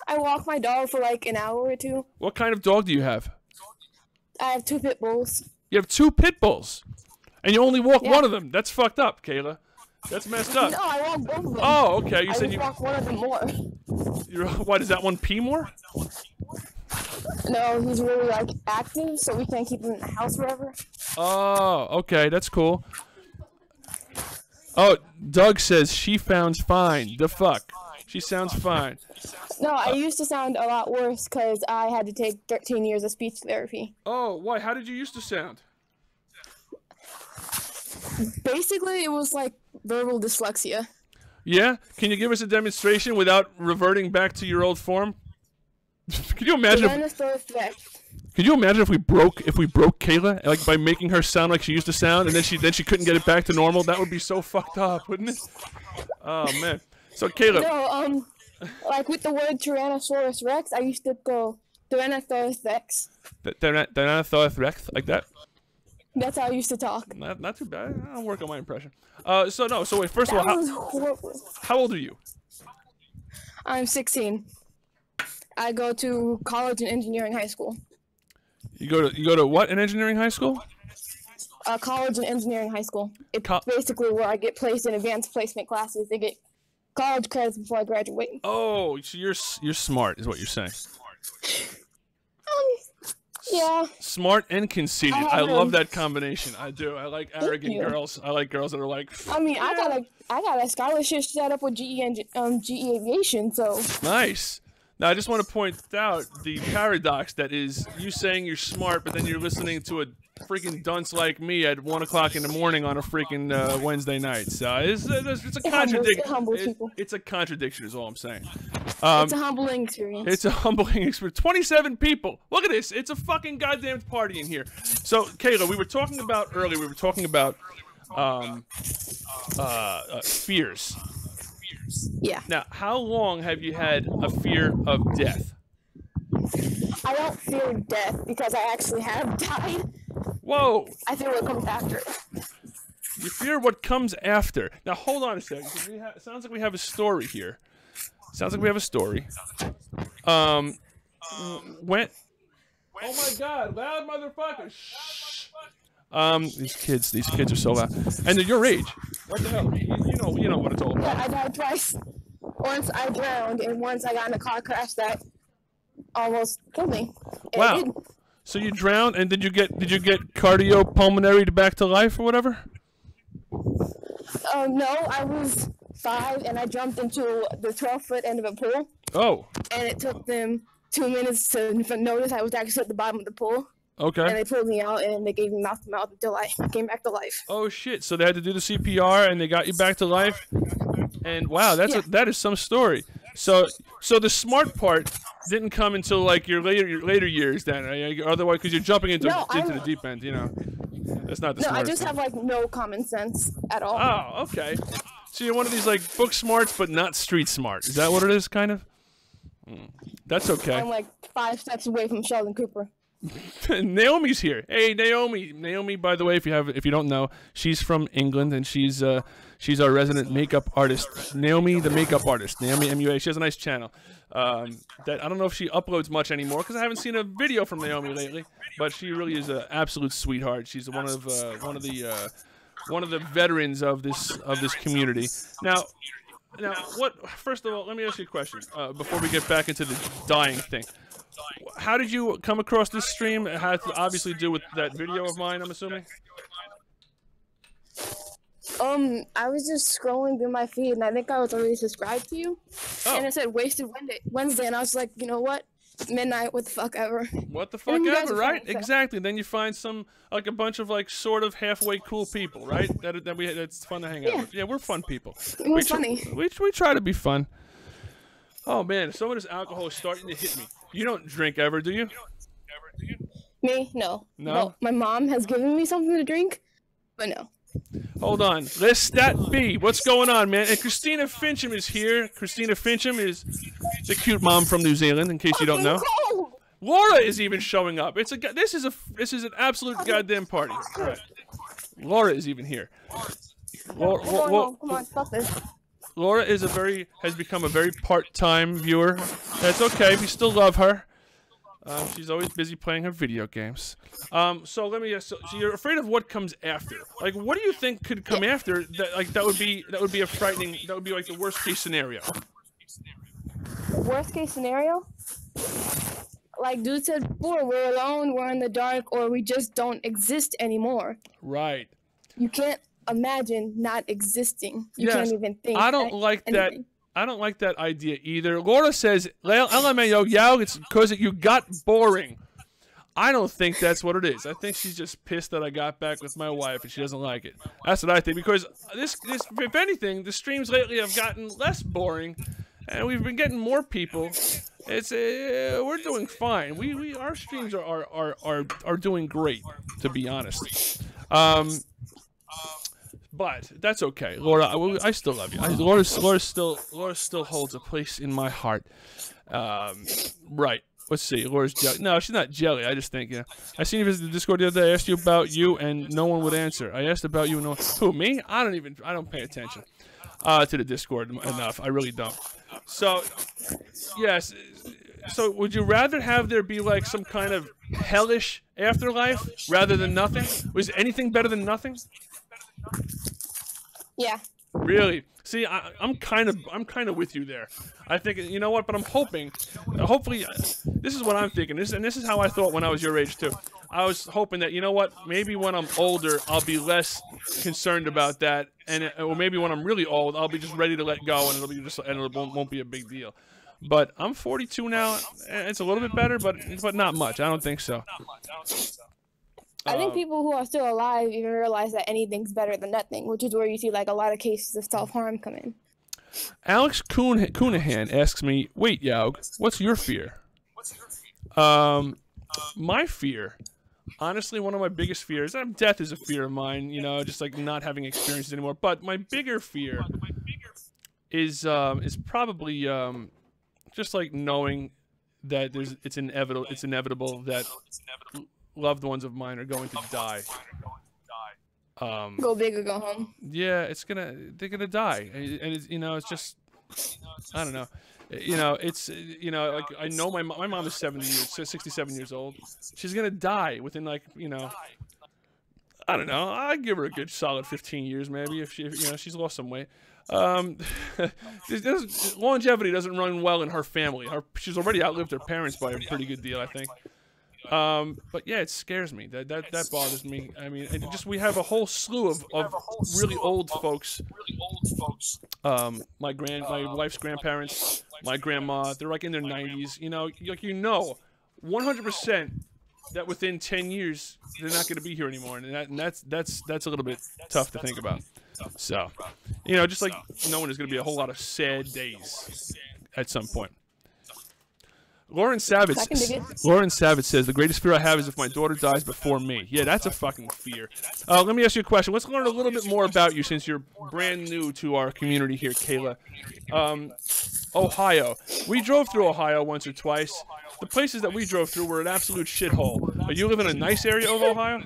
G: I walk my dog for like an hour or two.
A: What kind of dog do you have?
G: I have 2 pit bulls.
A: You have 2 pit bulls, and you only walk one of them. That's fucked up, Kayla. That's messed up.
G: No, I walk both of them.
A: Oh, okay. You said you
G: walk one of them more.
A: Why does that one pee more?
G: No, he's really like active, so we can't keep him in the house forever.
A: Oh, okay. That's cool. Oh, Doug says she sounds fine. The fuck? She sounds fine.
G: No, I used to sound a lot worse because I had to take 13 years of speech therapy.
A: Oh, why? How did you used to sound?
G: Basically, it was like verbal dyslexia.
A: Yeah? Can you give us a demonstration without reverting back to your old form? Can you imagine? Could you imagine if we broke Kayla, like by making her sound like she used to sound, and then she couldn't get it back to normal? That would be so fucked up, wouldn't it? Oh man. So Kayla.
G: No, like with the word Tyrannosaurus Rex, I used to go Tyrannosaurus Rex.
A: Tyrannosaurus Rex, like that.
G: That's how I used to talk.
A: Not too bad. I'll work on my impression. So wait. First of all, how old are you?
G: I'm 16. I go to college and engineering high school.
A: You go to what in engineering high school?
G: College and engineering high school. It's basically where I get placed in advanced placement classes. They get college credits before I graduate.
A: Oh, so you're smart, is what you're saying.
G: Yeah.
A: Smart and conceited. I love that combination. I do. I like arrogant girls. I like girls that are like.
G: I mean, yeah. I got a scholarship set up with GE Aviation, so.
A: Nice. Now, I just want to point out the paradox that is you saying you're smart, but then you're listening to a freaking dunce like me at 1 o'clock in the morning on a freaking Wednesday night. So it's a contradiction. It's a contradiction, is all I'm saying.
G: It's a humbling experience.
A: It's a humbling experience. 27 people. Look at this. It's a fucking goddamn party in here. So, Kayla, we were talking about earlier. We were talking about fears.
G: Yeah.
A: Now, how long have you had a fear of death?
G: I don't fear death because I actually have died.
A: Whoa.
G: I fear what comes after.
A: You fear what comes after. Now, hold on a second. It sounds like we have a story here. Sounds like we have a story. When? Oh my God! Loud motherfucker! Shh. These kids are so loud, and they're your age. What the hell? You know what it's all about.
G: I died twice. Once I drowned, and once I got in a car crash that almost killed me.
A: Wow. So you drowned, and did you get cardiopulmonary back to life or whatever?
G: No, I was 5 and I jumped into the 12-foot end of a pool.
A: Oh.
G: And it took them 2 minutes to notice I was actually at the bottom of the pool.
A: Okay.
G: And they pulled me out and they gave me mouth to mouth until I came back to life.
A: Oh shit! So they had to do the CPR and they got you back to life. And wow, that is some story. So the smart part didn't come until like your later years then. Otherwise, because you're jumping into the deep end, you know. That's not the
G: No, I
A: smartest
G: just
A: thing.
G: have like no common sense at all.
A: Oh, okay. So you're one of these like book smarts, but not street smart. Is that what it is, kind of? That's okay.
G: I'm like 5 steps away from Sheldon Cooper.
A: Naomi's here. Hey, Naomi. Naomi, by the way, if you don't know, she's from England and she's our resident makeup artist. Naomi, the makeup artist. Naomi MUA. She has a nice channel. That I don't know if she uploads much anymore because I haven't seen a video from Naomi lately. But she really is an absolute sweetheart. She's one of the veterans of this community. Now, what? First of all, let me ask you a question before we get back into the dying thing. How did you come across this stream? It had to obviously do with that video of mine, I'm assuming.
G: I was just scrolling through my feed, and I think I was already subscribed to you.
A: Oh.
G: And it said Wasted Wednesday, and I was like, you know what? midnight, what the fuck ever.
A: What the
G: And
A: fuck
G: then you guys
A: ever,
G: are
A: right?
G: fine, so-
A: Exactly. Then you find some, like a bunch of like sort of halfway cool people, right? That's fun to hang out
G: Yeah.
A: with. Yeah, we're fun people.
G: It was funny.
A: We try to be fun. Oh man, some of this alcohol is starting to hit me. You don't drink ever, do you?
G: Me? No.
A: No?
G: Well, my mom has given me something to drink, but no.
A: Hold on. Let's that be. What's going on, man? And Christina Fincham is here. Christina Fincham is the cute mom from New Zealand, in case you don't know.
G: Cold.
A: Laura is even showing up. This is an absolute goddamn party. All right. Laura is even here.
G: Come on, fuck this.
A: Laura has become a very part-time viewer. That's okay. We still love her. She's always busy playing her video games. So let me ask. So you're afraid of what comes after? Like, what do you think could come after? That would be a frightening. That would be like the worst case scenario.
G: Worst case scenario? Like dude said before, we're alone, we're in the dark, or we just don't exist anymore.
A: Right.
G: You can't imagine not existing. You
A: Yes,
G: can't even think.
A: I don't like that.
G: anything.
A: I don't like that idea either. Laura says, LMAO, Yao, it's because you got boring. I don't think that's what it is. I think she's just pissed that I got back with my wife and she doesn't like it. That's what I think. Because this, if anything, the streams lately have gotten less boring, and we've been getting more people. It's we're doing fine. Our streams are doing great, to be honest. But that's okay, Laura. I still love you. Laura still holds a place in my heart. Right. Let's see. Laura's jelly. No, she's not jelly. I just think, I seen you visit the Discord the other day. I asked you about you, and no one would answer. I asked about you, and no one. Who, me? I don't pay attention to the Discord enough. I really don't. So, yes. So, would you rather have there be like some kind of hellish afterlife rather than nothing? Was anything better than nothing?
G: Yeah.
A: Really? See, I'm kind of with you there. I think, you know what? But I'm hoping, hopefully, this is what I'm thinking. This is how I thought when I was your age too. I was hoping that, you know what? Maybe when I'm older, I'll be less concerned about that, or maybe when I'm really old, I'll be just ready to let go, and it won't be a big deal. But I'm 42 now. It's a little bit better, but not much. I don't think so.
G: I think people who are still alive even realize that anything's better than nothing, which is where you see like a lot of cases of self-harm come in.
A: Alex Coonahan asks me, "Wait, Yaug, what's your fear?" My fear, honestly, one of my biggest fears. Death is a fear of mine. You know, just like not having experiences anymore. But my bigger fear is probably just like knowing that it's inevitable that loved ones of mine are going to die.
G: Go big or go home.
A: Yeah, they're gonna die, and it's, it's just, I don't know. It's, like, I know my mom is 67 years old. She's gonna die within, like, I don't know. I'd give her a good solid 15 years maybe if she's lost some weight. Longevity doesn't run well in her family. She's already outlived her parents by a pretty good deal, I think. But yeah, it scares me. That bothers me. I mean, we have a whole slew of really old folks. My wife's grandparents, my grandma, they're like in their 90s. 100% that within 10 years they're not going to be here anymore, and that's a little bit tough to think about. So, just like knowing there's going to be a whole lot of sad days at some point. Lauren Savage says, the greatest fear I have is if my daughter dies before me. Yeah, that's a fucking fear. Let me ask you a question. Let's learn a little bit more about you since you're brand new to our community here, Kayla. Ohio. We drove through Ohio once or twice. The places that we drove through were an absolute shithole. You live in a nice area of Ohio?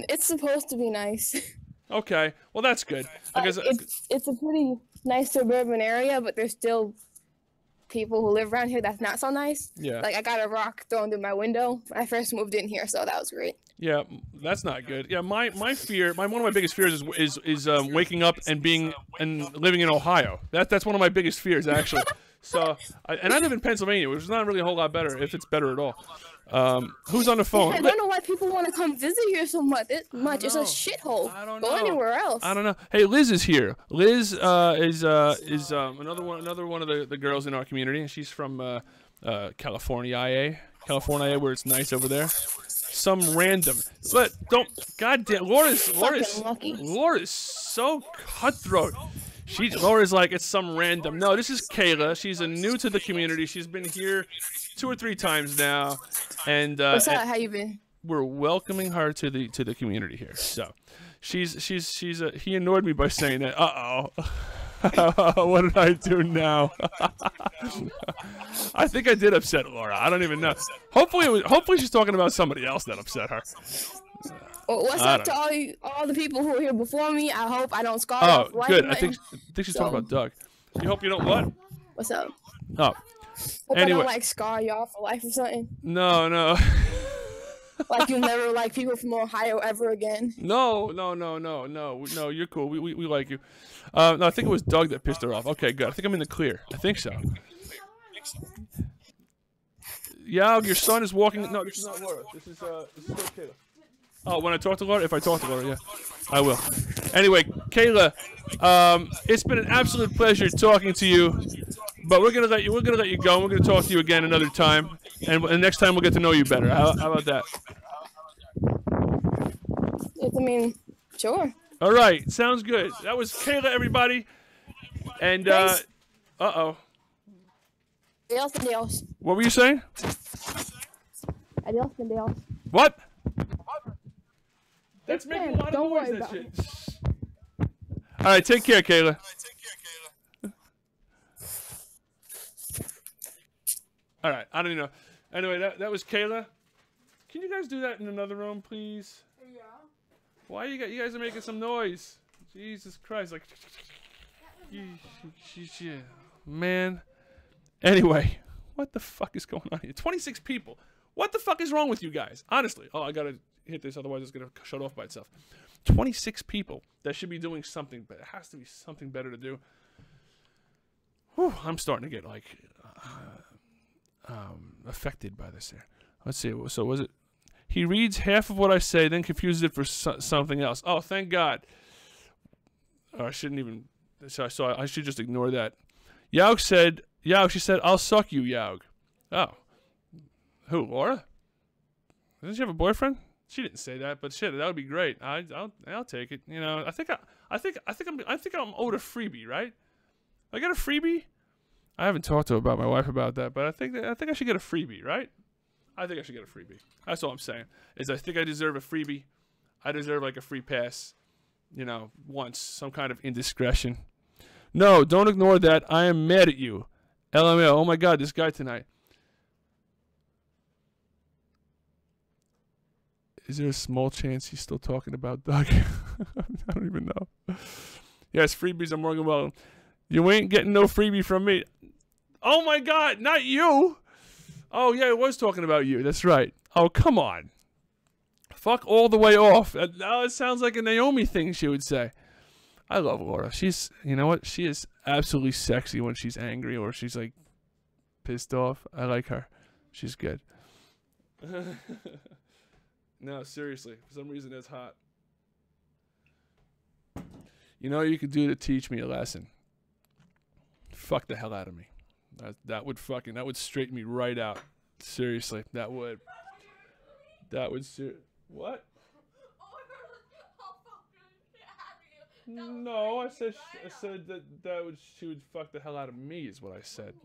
G: It's supposed to be nice.
A: Okay, well that's good.
G: It's a pretty nice suburban area, but there's still people who live around here that's not so nice.
A: Yeah.
G: Like I got a rock thrown through my window when I first moved in here, so that was great.
A: Yeah, that's not good. Yeah, my fear, one of my biggest fears is waking up and living in Ohio. That's one of my biggest fears actually. So, and I live in Pennsylvania, which is not really a whole lot better, if it's better at all. Who's on the phone?
G: I don't know why people want to come visit here so much. It's a shithole.
A: I don't
G: Go
A: know.
G: anywhere else.
A: I don't know. Hey, Liz is here. Liz is another one of the girls in our community, and she's from California, where it's nice over there. Some random, but don't. Goddamn, Laura's so cutthroat. Laura's like, it's some random. No, this is Kayla. She's new to the community. She's been here 2 or 3 times now, and
G: what's up? How you been?
A: We're welcoming her to the community here. So, he annoyed me by saying that. What did I do now? I think I did upset Laura. I don't even know. Hopefully she's talking about somebody else that upset her.
G: Well, what's up to all the people who were here before me? I hope I don't scar you.
A: Oh, good. I think she's talking about Doug. You hope you don't what?
G: What's up?
A: Oh.
G: Hope I don't like scar y'all for life or something.
A: No.
G: Like you'll never like people from Ohio ever again.
A: No. You're cool. We like you. No, I think it was Doug that pissed her off. Okay, good. I think I'm in the clear. I think so. Yeah, your son is walking. No, this is not Laura. This is Kayla. Oh, when I talk to Laura, if I talk to Laura, yeah, I will. Anyway, Kayla, it's been an absolute pleasure talking to you. But we're gonna let you go. We're gonna talk to you again another time, and next time we'll get to know you better. How about that?
G: I mean, sure.
A: All right, sounds good. That was Kayla, everybody. And uh-oh.
G: Adios.
A: What were you saying?
G: Adios.
A: What? That's making a lot of
G: Don't
A: noise.
G: worry
A: That
G: about
A: shit. All right, take care, Kayla. All right, I don't even know. Anyway, that was Kayla. Can you guys do that in another room, please?
B: Yeah.
A: Why you guys are making some noise? Jesus Christ, like, man. Anyway, what the fuck is going on here? 26 people. What the fuck is wrong with you guys? Honestly. Oh, I gotta hit this, otherwise it's gonna shut off by itself. 26 people that should be doing something, but it has to be something better to do. Whew, I'm starting to get like affected by this here. Let's see. So was it? He reads half of what I say, then confuses it for something else. Oh, thank God. Oh, I shouldn't even. So I should just ignore that. Yaug said, she said, I'll suck you, Yaug. Oh. Who, Laura? Doesn't she have a boyfriend? She didn't say that, but shit, that would be great. I'll take it. You know, I think I'm owed a freebie, right? I got a freebie. I haven't talked to my wife about that, but I think I should get a freebie, right? I think I should get a freebie. That's all I'm saying. Is I think I deserve a freebie. I deserve like a free pass. You know, once some kind of indiscretion. No, don't ignore that. I am mad at you. LML. Oh my God, this guy tonight. Is there a small chance he's still talking about Doug? I don't even know. Yes, freebies are more than welcome. You ain't getting no freebie from me. Oh my God, not you. Oh yeah, I was talking about you. That's right. Oh, come on. Fuck all the way off. Now it sounds like a Naomi thing she would say. I love Laura. She's, you know what? She is absolutely sexy when she's angry or she's like pissed off. I like her. She's good. No, seriously. For some reason, that's hot. You know what you could do to teach me a lesson? Fuck the hell out of me. That would straighten me right out. Seriously, that would. What? No, I said she would fuck the hell out of me is what I said.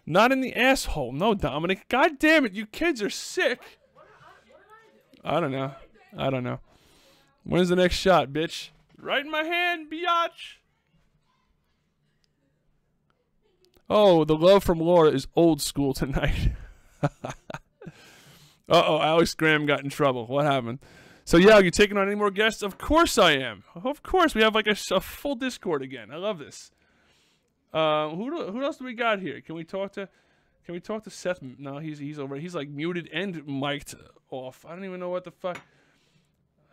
A: Not in the asshole. No, Dominic. God damn it, you kids are sick. I don't know. When's the next shot, bitch? Right in my hand, biatch. Oh, the love from Laura is old school tonight. Uh-oh, Alex Graham got in trouble. What happened? So, yeah, you taking on any more guests? Of course I am. Of course. We have like a full Discord again. I love this. Who else do we got here? Can we talk to Seth? No, he's over. He's like muted and mic'd off. I don't even know what the fuck.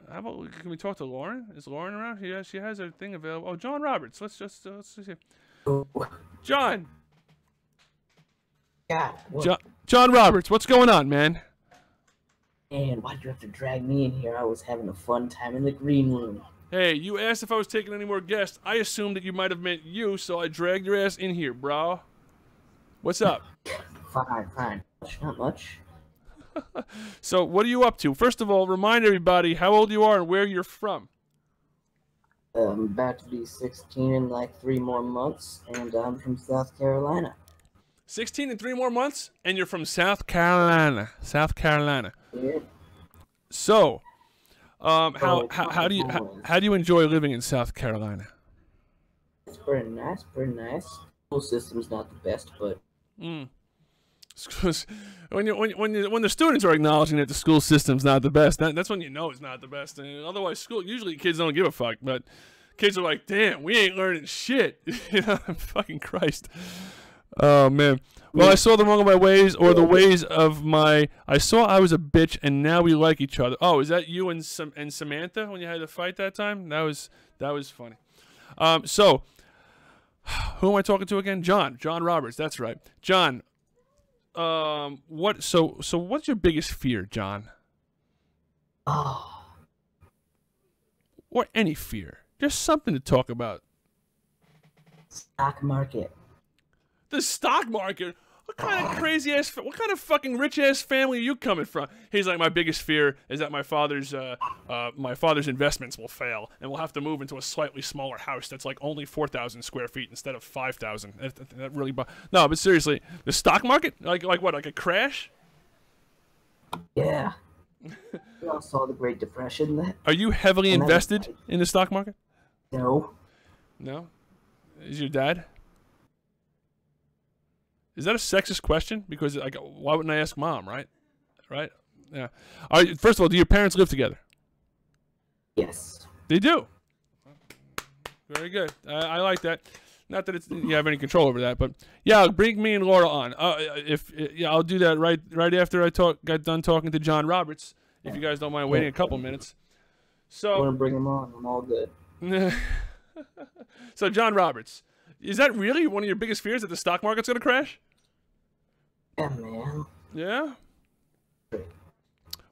A: How about, can we talk to Lauren? Is Lauren around? Yeah, she has her thing available. Oh, John Roberts. Let's see. John.
H: Yeah.
A: John Roberts. What's going on, man?
H: And why'd you have to drag me in here? I was having a fun time in the green room.
A: Hey, you asked if I was taking any more guests. I assumed that you might have meant you, so I dragged your ass in here, bro. What's up?
H: Fine. Not much.
A: So, what are you up to? First of all, remind everybody how old you are and where you're from.
H: I'm about to be 16 in like 3 more months, and I'm from South Carolina.
A: 16 in 3 more months, and you're from South Carolina. South Carolina.
H: Yeah.
A: So, how do you enjoy living in South Carolina?
H: It's pretty nice. School system's not the best, but
A: when the students are acknowledging that the school system's not the best, that's when you know it's not the best. And otherwise, usually kids don't give a fuck. But kids are like, damn, we ain't learning shit. You know, fucking Christ. Oh man. Well, I saw the wrong of my ways, or the ways of my. I saw I was a bitch, and now we like each other. Oh, is that you and Samantha when you had to fight that time? That was funny. So, who am I talking to again? John Roberts. That's right, John. So what's your biggest fear, John?
H: oh,
A: Or any fear? Just something to talk about.
H: stock market.
A: The stock market? What kind of crazy ass, what kind of fucking rich ass family are you coming from? He's like, my biggest fear is that my father's investments will fail, and we'll have to move into a slightly smaller house that's like only 4,000 square feet instead of 5,000. That really, no, but seriously, the stock market, like what, like a crash?
H: Yeah. We all saw the Great Depression.
A: Are you heavily invested in the stock market?
H: No.
A: No? Is your dad? Is that a sexist question? Because like, why wouldn't I ask mom, right? Right? Yeah. First of all, do your parents live together?
H: Yes.
A: They do. Very good. I like that. Not that you have any control over that, but yeah, bring me and Laura on. I'll do that right after I got done talking to John Roberts. If you guys don't mind waiting a couple minutes.
H: I want to bring him on. I'm all good.
A: So John Roberts, is that really one of your biggest fears, that the stock market's gonna crash?
H: Yeah, man.
A: Yeah.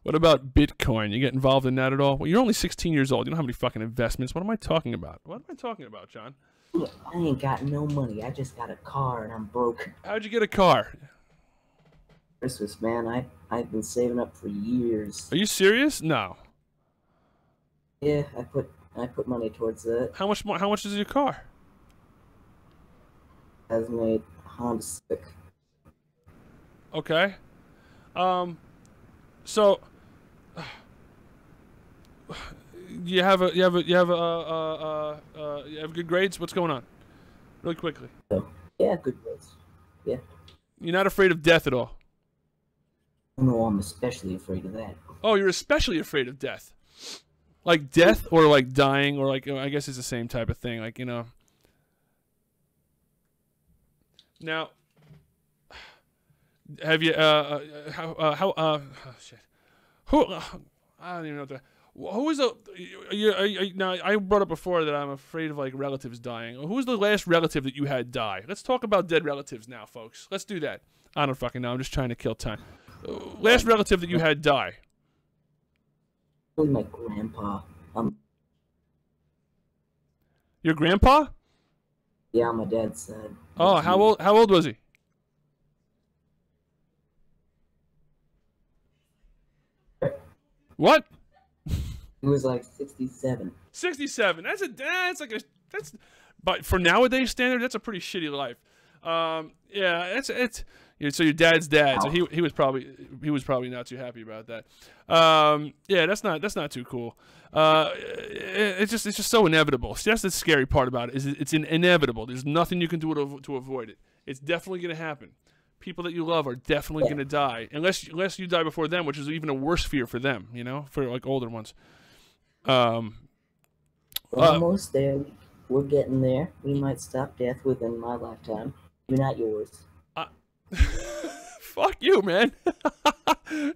A: What about Bitcoin? You get involved in that at all? Well, you're only 16 years old. You don't have any fucking investments. What am I talking about? What am I talking about, John?
H: Look, I ain't got no money. I just got a car and I'm broke.
A: How'd you get a car?
H: Christmas, man. I've been saving up for years.
A: Are you serious? No.
H: Yeah, I put money towards that.
A: How much is your car?
H: Has made Honda sick.
A: Okay. So you have good grades? What's going on? Really quickly.
H: So, yeah, good grades. Yeah.
A: You're not afraid of death at all?
H: No, I'm especially afraid of that.
A: Oh, you're especially afraid of death. Like death or like dying, or like, I guess it's the same type of thing, like, you know. Now, have you oh shit. Who I don't even know what the who is now I brought up before that I'm afraid of like relatives dying. Who was the last relative that you had die? Let's talk about dead relatives now, folks. Let's do that. I don't fucking know. I'm just trying to kill time. Last relative that you had die.
H: It was my grandpa.
A: Your grandpa?
H: Yeah, my dad's side.
A: Oh, how old was he? What?
H: He was like 67.
A: 67. But for nowadays standard, that's a pretty shitty life. Yeah, it's so your dad's dad. So he was probably not too happy about that. Yeah, that's not too cool. It's just so inevitable. See, that's the scary part about it. Is it's inevitable. There's nothing you can do to avoid it. It's definitely going to happen. People that you love are definitely going to die, unless you die before them, which is even a worse fear for them. You know, for like older ones.
H: Almost there. We're getting there. We might stop death within my lifetime. Maybe not yours.
A: Fuck you, man.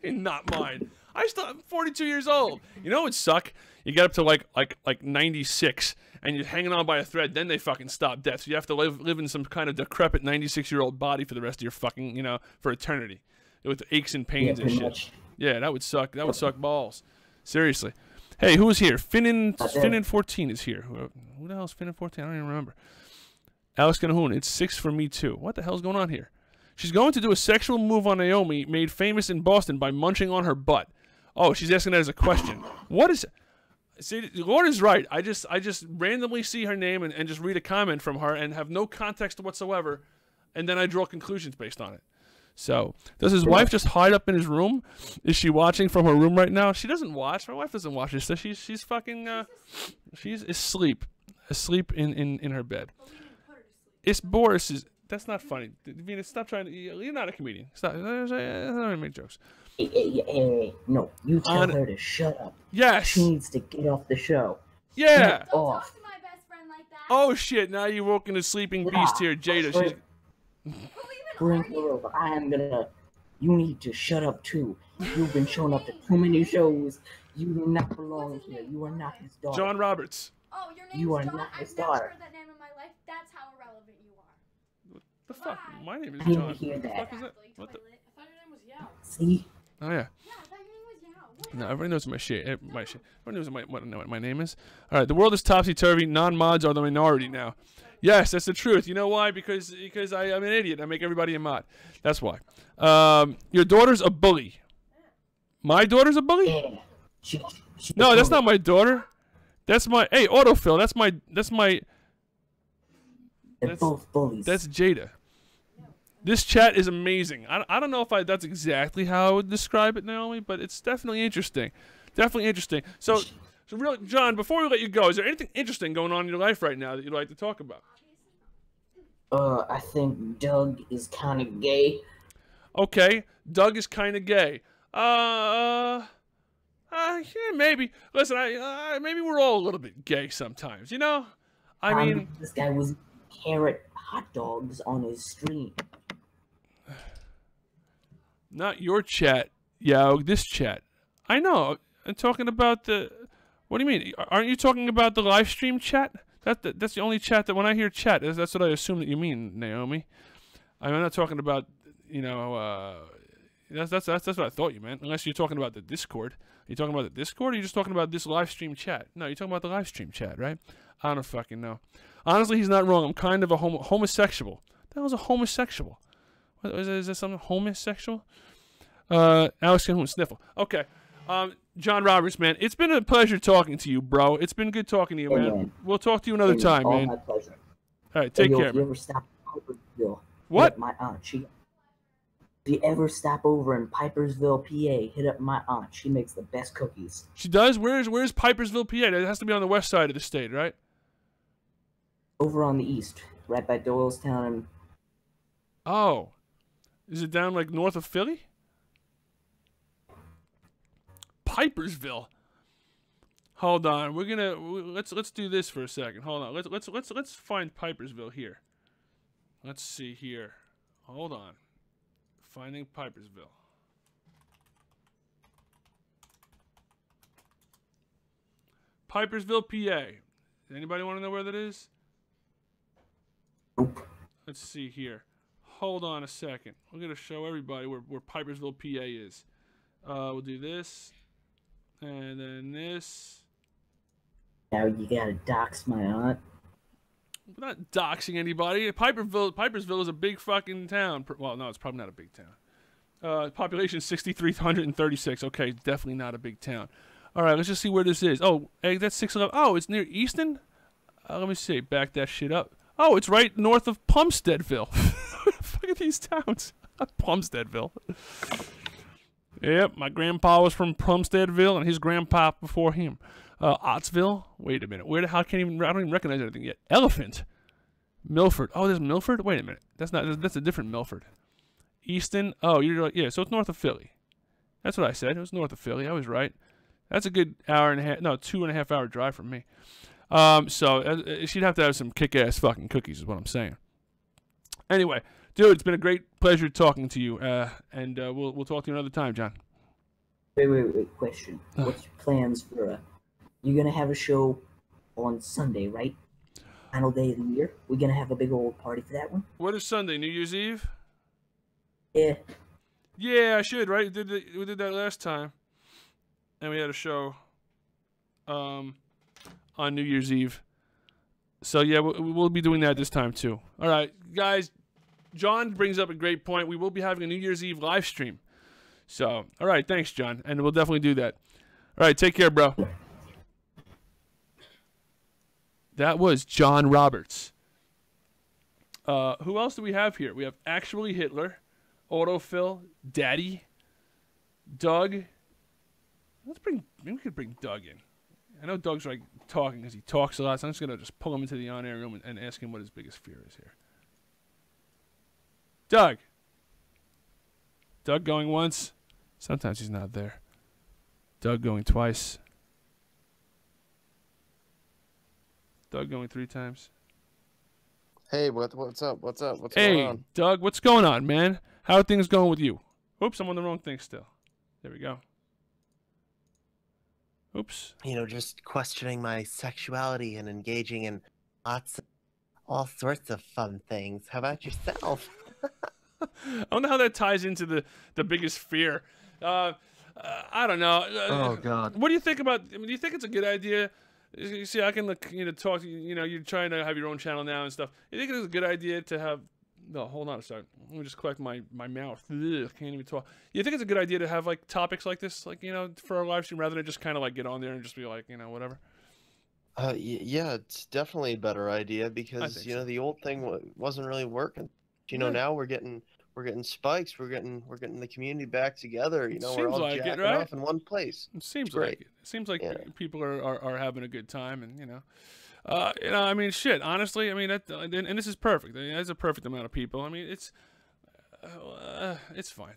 A: Not mine. I'm 42 years old. You know what would suck? You get up to like 96 and you're hanging on by a thread, then they fucking stop death. So you have to live in some kind of decrepit 96-year-old body for the rest of your fucking, you know, for eternity. With aches and pains and shit. Much. Yeah, that would suck. That would suck balls. Seriously. Hey, who's here? Finn14 is here. Who the hell is Finn14? I don't even remember. Alex Ganahoon, it's 6 for me too. What the hell's going on here? She's going to do a sexual move on Naomi, made famous in Boston by munching on her butt. Oh, she's asking that as a question. What is... See, Lord is right. I just randomly see her name and just read a comment from her and have no context whatsoever, and then I draw conclusions based on it. So, does his wife just hide up in his room? Is she watching from her room right now? She doesn't watch. My wife doesn't watch this. So she's fucking she's asleep in her bed. It's Boris. That's not funny. Venus, stop trying to. You're not a comedian. Stop. I don't make jokes.
H: No, you tell her to shut up.
A: Yes.
H: She needs to get off the show.
A: Yeah.
H: Get off.
C: To my best friend like that.
A: Oh shit! Now you're woken a sleeping beast here, Jada. She's...
H: Bring her over. I am gonna. You need to shut up too. You've been showing up to too many shows. You do not belong here. You are not his daughter.
A: John Roberts.
C: Oh, your name's
H: You are
C: John?
H: not his
C: I've never
H: daughter.
C: heard that name in my life. That's how irrelevant you are.
A: What the fuck? My name is
H: I didn't
A: John.
H: hear
A: What the
H: that.
A: fuck is that? What the...
C: I thought your name was Yao.
H: See?
A: Oh yeah.
C: Yeah, I thought your name was Yao. What?
A: No, everyone knows my shit. My shit. Everyone knows what my name is. All right, the world is topsy turvy. Non-mods are the minority now. Yes, that's the truth. You know why? Because I'm an idiot. I make everybody a mod. That's why. Your daughter's a bully. My daughter's a bully?
H: Yeah. She
A: No, that's not my daughter. That's my autofill.
H: They're both bullies.
A: That's Jada. This chat is amazing. I don't know if that's exactly how I would describe it, Naomi, but it's definitely interesting. Definitely interesting. So really, John, before we let you go, is there anything interesting going on in your life right now that you'd like to talk about?
H: I think Doug is kind of gay.
A: Okay, Doug is kind of gay. Yeah, maybe. Listen, maybe we're all a little bit gay sometimes, you know? I mean...
H: This guy was carrot hot dogs on his stream.
A: Not your chat, yo, this chat. I know. I'm talking about the... What do you mean? Aren't you talking about the live stream chat? That's the only chat that when I hear chat, that's what I assume that you mean, Naomi. I'm not talking about, you know, that's what I thought you meant. Unless you're talking about the Discord. Are you talking about the Discord, or are you just talking about this live stream chat? No, you're talking about the live stream chat, right? I don't fucking know. Honestly, he's not wrong. I'm kind of a homosexual. That was a homosexual. What, is that something homosexual? Alex can sniffle. Okay. John Roberts, man, it's been a pleasure talking to you, bro. It's been good talking to you, man. We'll talk to you another time, man.
H: My pleasure.
A: All right, take care,
H: If you
A: man.
H: ever stop in Pipersville,
A: What?
H: hit up my aunt. If you ever stop over in Pipersville, PA, hit up my aunt. She makes the best cookies.
A: She does? Where's Pipersville, PA? That has to be on the west side of the state, right?
H: Over on the east, right by Doylestown and...
A: Oh. Is it down, like, north of Philly? Pipersville. Hold on. Let's do this for a second. Hold on. Let's find Pipersville here. Let's see here. Hold on. Finding Pipersville. Pipersville, PA. Anybody want to know where that is?
H: Nope.
A: Let's see here. Hold on a second. We're going to show everybody where Pipersville, PA is. We'll do this. And then this.
H: Now you gotta dox my aunt.
A: We're not doxing anybody. Pipersville is a big fucking town. Well, no, it's probably not a big town. Population 6,336. Okay, definitely not a big town. All right, let's just see where this is. Oh, hey, that's 611. Oh, it's near Easton? Let me see. Back that shit up. Oh, it's right north of Plumsteadville. Fuck are these towns? Plumsteadville. Yep, my grandpa was from Plumsteadville, and his grandpa before him. Ottsville. Wait a minute. Where the hell? I don't even recognize anything yet. Elephant. Milford. Oh, there's Milford. Wait a minute. That's a different Milford. Easton. Oh, yeah. So it's north of Philly. That's what I said. It was north of Philly. I was right. That's a good hour and a half. No, 2.5 hour drive from me. So she'd have to have some kick-ass fucking cookies, is what I'm saying. Anyway, dude, it's been a great pleasure talking to you, and we'll talk to you another time, John.
H: Wait. Question. What's your plans for you're gonna have a show on Sunday, right? Final day of the year. We're gonna have a big old party for that one.
A: What is Sunday? New Year's Eve?
H: Yeah.
A: Yeah, I should, right? We did that last time. And we had a show on New Year's Eve. So, yeah, we'll be doing that this time, too. All right, guys, John brings up a great point. We will be having a New Year's Eve live stream. So, all right, thanks, John, and we'll definitely do that. All right, take care, bro. That was John Roberts. Who else do we have here? We have Actually Hitler, Autofill, Daddy, Doug. Maybe we could bring Doug in. I know Doug's like talking because he talks a lot, so I'm just gonna pull him into the on-air room and ask him what his biggest fear is here. Doug. Doug going once. Sometimes he's not there. Doug going twice. Doug going 3 times.
I: Hey, what's up? What's going on?
A: Hey, Doug, what's going on, man? How are things going with you? Oops, I'm on the wrong thing still. There we go. Oops.
J: You know, just questioning my sexuality and engaging in all sorts of fun things. How about yourself?
A: I don't know how that ties into the biggest fear. I don't know.
J: Oh God.
A: What do you think about? I mean, do you think it's a good idea? You see, I can talk to you. You know, you're trying to have your own channel now and stuff. You think it's a good idea to have? No, hold on a second. Let me just collect my mouth. Ugh, can't even talk. You think it's a good idea to have like topics like this, like for our live stream, rather than just kind of like get on there and just be like, whatever.
I: Yeah, it's definitely a better idea because
A: so.
I: The old thing wasn't really working. Now we're getting spikes. We're getting the community back together. We're all
A: like
I: jacking
A: right?
I: off in one place.
A: It seems like it. It seems like people are having a good time, and I mean, shit. Honestly, I mean, and this is perfect. I mean, that's a perfect amount of people. I mean, it's fine.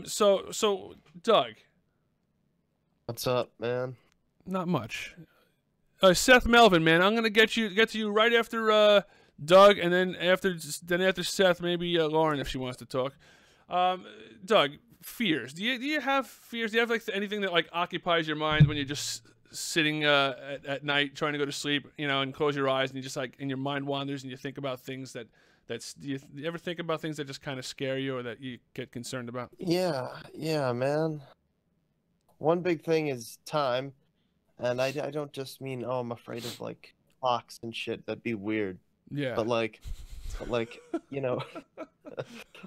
A: So Doug,
I: what's up, man?
A: Not much. Seth Melvin, man, I'm gonna get to you right after Doug, and then after Seth, maybe Lauren if she wants to talk. Doug, fears. Do you have fears? Do you have like anything that like occupies your mind when you're just sitting at night trying to go to sleep, and close your eyes and you just like, and your mind wanders and you think about things do you ever think about things that just kind of scare you or that you get concerned about?
I: Yeah, man. One big thing is time, and I don't just mean, I'm afraid of like clocks and shit. That'd be weird.
A: Yeah.
I: But like like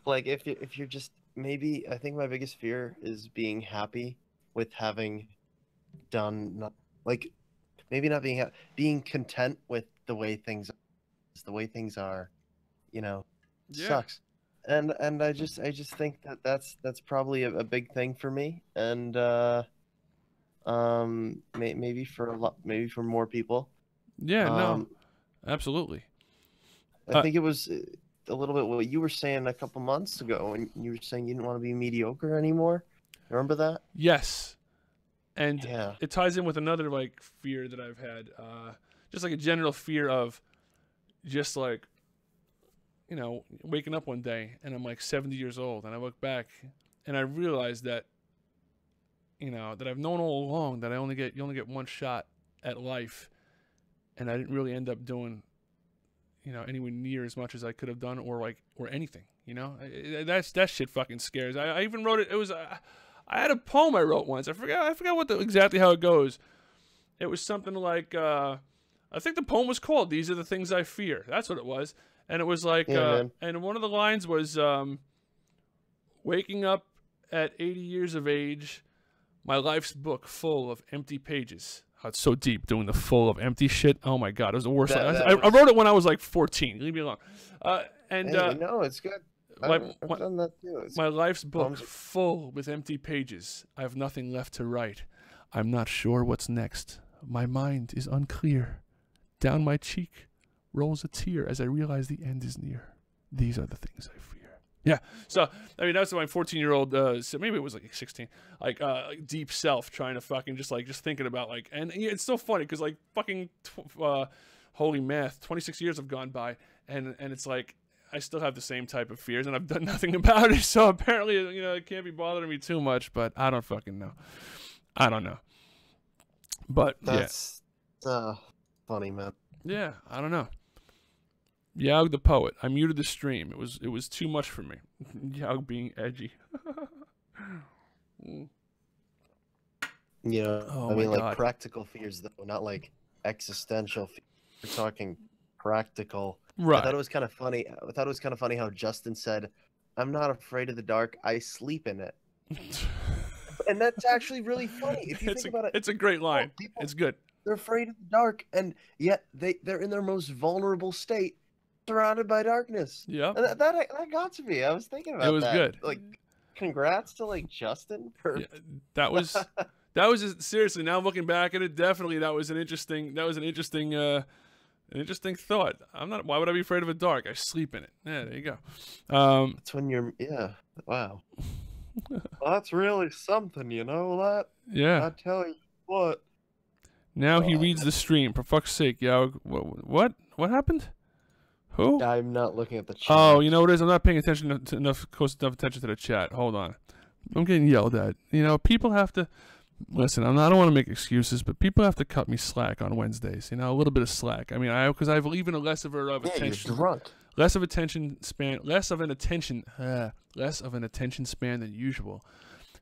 I: if you're just, maybe I think my biggest fear is being happy with having done, like maybe not being content with the way things are, sucks. And I just think that's probably a big thing for me, and maybe for more people.
A: Yeah, no, absolutely.
I: I think it was a little bit what you were saying a couple months ago, and you were saying you didn't want to be mediocre anymore. Remember that?
A: Yes. And
I: yeah.
A: It ties in with another like fear that I've had, just like a general fear of just like, waking up one day and I'm like 70 years old and I look back and I realize that, that I've known all along that you only get one shot at life, and I didn't really end up doing, anywhere near as much as I could have done or anything, that shit fucking scares. I even wrote it. It was, I had a poem I wrote once. I forgot exactly how it goes. It was something like, I think the poem was called "These Are the Things I Fear." That's what it was. And it was like, and one of the lines was, waking up at 80 years of age, my life's book full of empty pages. Oh, it's so deep doing the full of empty shit. Oh my God, it was the worst. I wrote it when I was like 14. Leave me alone.
I: No, it's good. I've done that too.
A: My life's book full with empty pages. I have nothing left to write. I'm not sure what's next. My mind is unclear. Down my cheek rolls a tear as I realize the end is near. These are the things I fear. Yeah. So, I mean, that's my 14-year-old, so maybe it was like 16, like deep self trying to fucking just thinking about like, and it's so funny because like fucking, holy math, 26 years have gone by and it's like, I still have the same type of fears and I've done nothing about it. So apparently, it can't be bothering me too much, but I don't fucking know. I don't know. But
I: that's funny, man.
A: Yeah, I don't know. Yaug the poet. I muted the stream. It was too much for me. Yaug being edgy.
I: I mean, like God. Practical fears though, not like existential fears. We're talking practical.
A: Right.
I: I thought it was kind of funny. I thought it was kind of funny how Justin said, "I'm not afraid of the dark. I sleep in it." And that's actually really funny if you think about it.
A: It's a great line.
I: People,
A: it's good.
I: They're afraid of the dark, and yet they're in their most vulnerable state, surrounded by darkness.
A: Yeah.
I: And that got to me. I was thinking about that.
A: It was good.
I: Like, congrats to like Justin for
A: that was seriously. Now looking back at it, definitely that was an interesting thought. I'm not. Why would I be afraid of a dark? I sleep in it. Yeah, there you go.
I: That's when you're. Yeah. Wow. Well, that's really something, you know that.
A: Yeah.
I: I tell you what.
A: Now he reads the stream. For fuck's sake, yo. What happened? Who?
I: I'm not looking at the chat.
A: Oh, you know what it is? I'm not paying attention close enough attention to the chat. Hold on. I'm getting yelled at. You know, people have to listen. I don't want to make excuses, but people have to cut me slack on Wednesdays. You know, a little bit of slack. I mean, because I've even less of attention.
I: You're drunk.
A: Less of attention span. Less of an attention span than usual.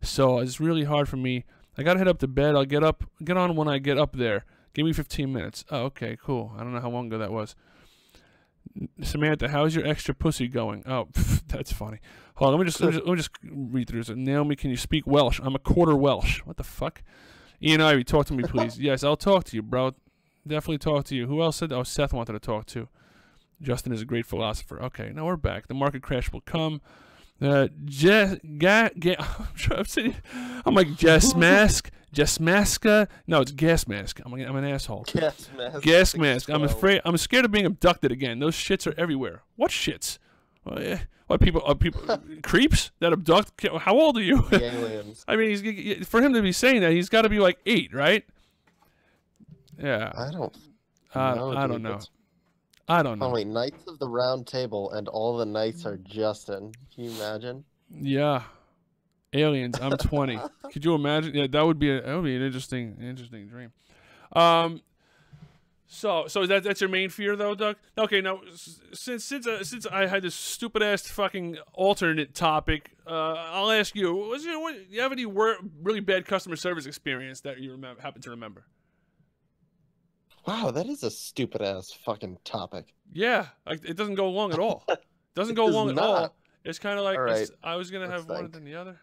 A: So it's really hard for me. I gotta head up to bed. I'll get on when I get up there. Give me 15 minutes. Oh, okay, cool. I don't know how long ago that was. Samantha, how's your extra pussy going? Oh, that's funny. Hold on, let me just read through this. Naomi, can you speak Welsh? I'm a quarter Welsh. What the fuck? Ian Ivy, talk to me, please. Yes, I'll talk to you, bro. Definitely talk to you. Who else said? Oh, Seth wanted to talk to. Justin is a great philosopher. Okay, now we're back. The market crash will come. I'm like Jess Maska. No, it's Gas Mask. I'm an asshole. Gas Mask. I'm scared of being abducted again. Those shits are everywhere. What shits? What people creeps that abduct? How old are you?
I: The aliens.
A: I mean, for him to be saying that, he's got to be like 8, right? Yeah.
I: I don't know.
A: I don't know.
I: Oh wait, Knights of the Round Table, and all the knights are Justin. Can you imagine?
A: Yeah, aliens. I'm 20. Could you imagine? Yeah, that would be an interesting dream. So that's your main fear though, Doug? Okay, now since I had this stupid ass fucking alternate topic, I'll ask you: you have any really bad customer service experience that you happen to remember?
I: Wow, that is a stupid ass fucking topic.
A: Yeah, it doesn't go along at all. It doesn't go along at all. It's kind of like I was gonna have one than the other.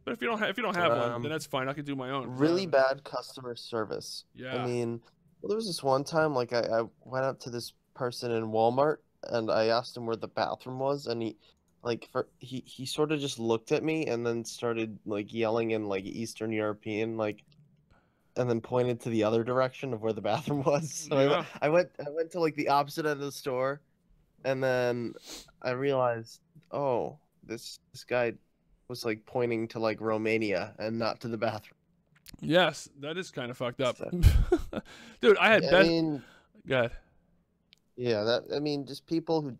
A: But if you don't have one, then that's fine. I can do my own.
I: Really bad customer service.
A: Yeah.
I: I mean, well, there was this one time, like I went up to this person in Walmart and I asked him where the bathroom was, and he sort of just looked at me and then started like yelling in like Eastern European and then pointed to the other direction of where the bathroom was. So yeah. I went to like the opposite end of the store, and then I realized, oh, this guy was like pointing to like Romania and not to the bathroom.
A: Yes, that is kind of fucked up. Dude, I had God.
I: Yeah, just people who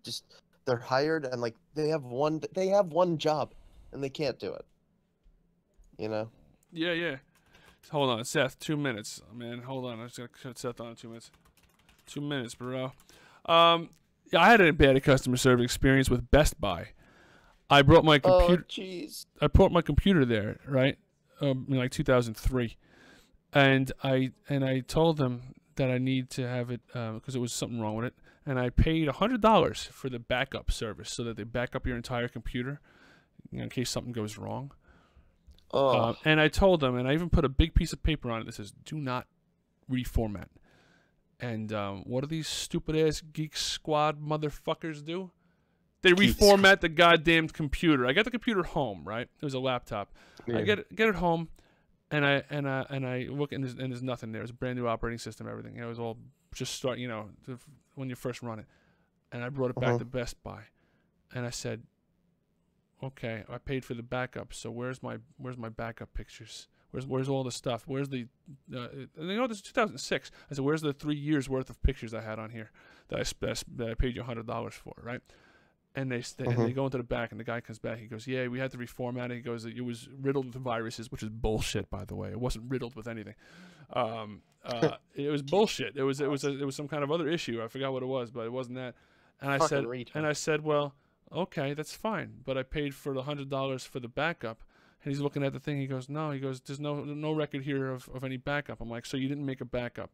I: they're hired and like they have one job and they can't do it. You know?
A: Yeah. Hold on, Seth. 2 minutes, man. Hold on, I just gotta cut Seth on 2 minutes. 2 minutes, bro. Yeah, I had a bad customer service experience with Best Buy. I brought my computer.
I: Oh, jeez.
A: I brought my computer there, right? In like 2003, and I told them that I need to have it because there was something wrong with it, and I paid $100 for the backup service so that they back up your entire computer in case something goes wrong.
I: Oh.
A: And I told them, and I even put a big piece of paper on it that says, "Do not reformat." And what do these stupid ass Geek Squad motherfuckers do? They reformat the goddamn computer. I got the computer home, right? It was a laptop. Yeah. I get it home, and I look, and there's nothing there. It's a brand new operating system, everything. It was all just start, when you first run it. And I brought it back to Best Buy, and I said, okay, I paid for the backup, so where's my backup pictures? Where's all the stuff? Where's the this is 2006. I said, where's the 3 years worth of pictures I had on here that I paid you $100 for, right? And they go into the back, and the guy comes back. He goes, yeah, we had to reformat it. He goes, it was riddled with viruses, which is bullshit, by the way. It wasn't riddled with anything. It was bullshit. It was some kind of other issue. I forgot what it was, but it wasn't that. And I said, well, okay, that's fine, but I paid for the $100 for the backup. And he's looking at the thing. He goes, no. He goes, there's no record here of any backup. I'm like, so you didn't make a backup?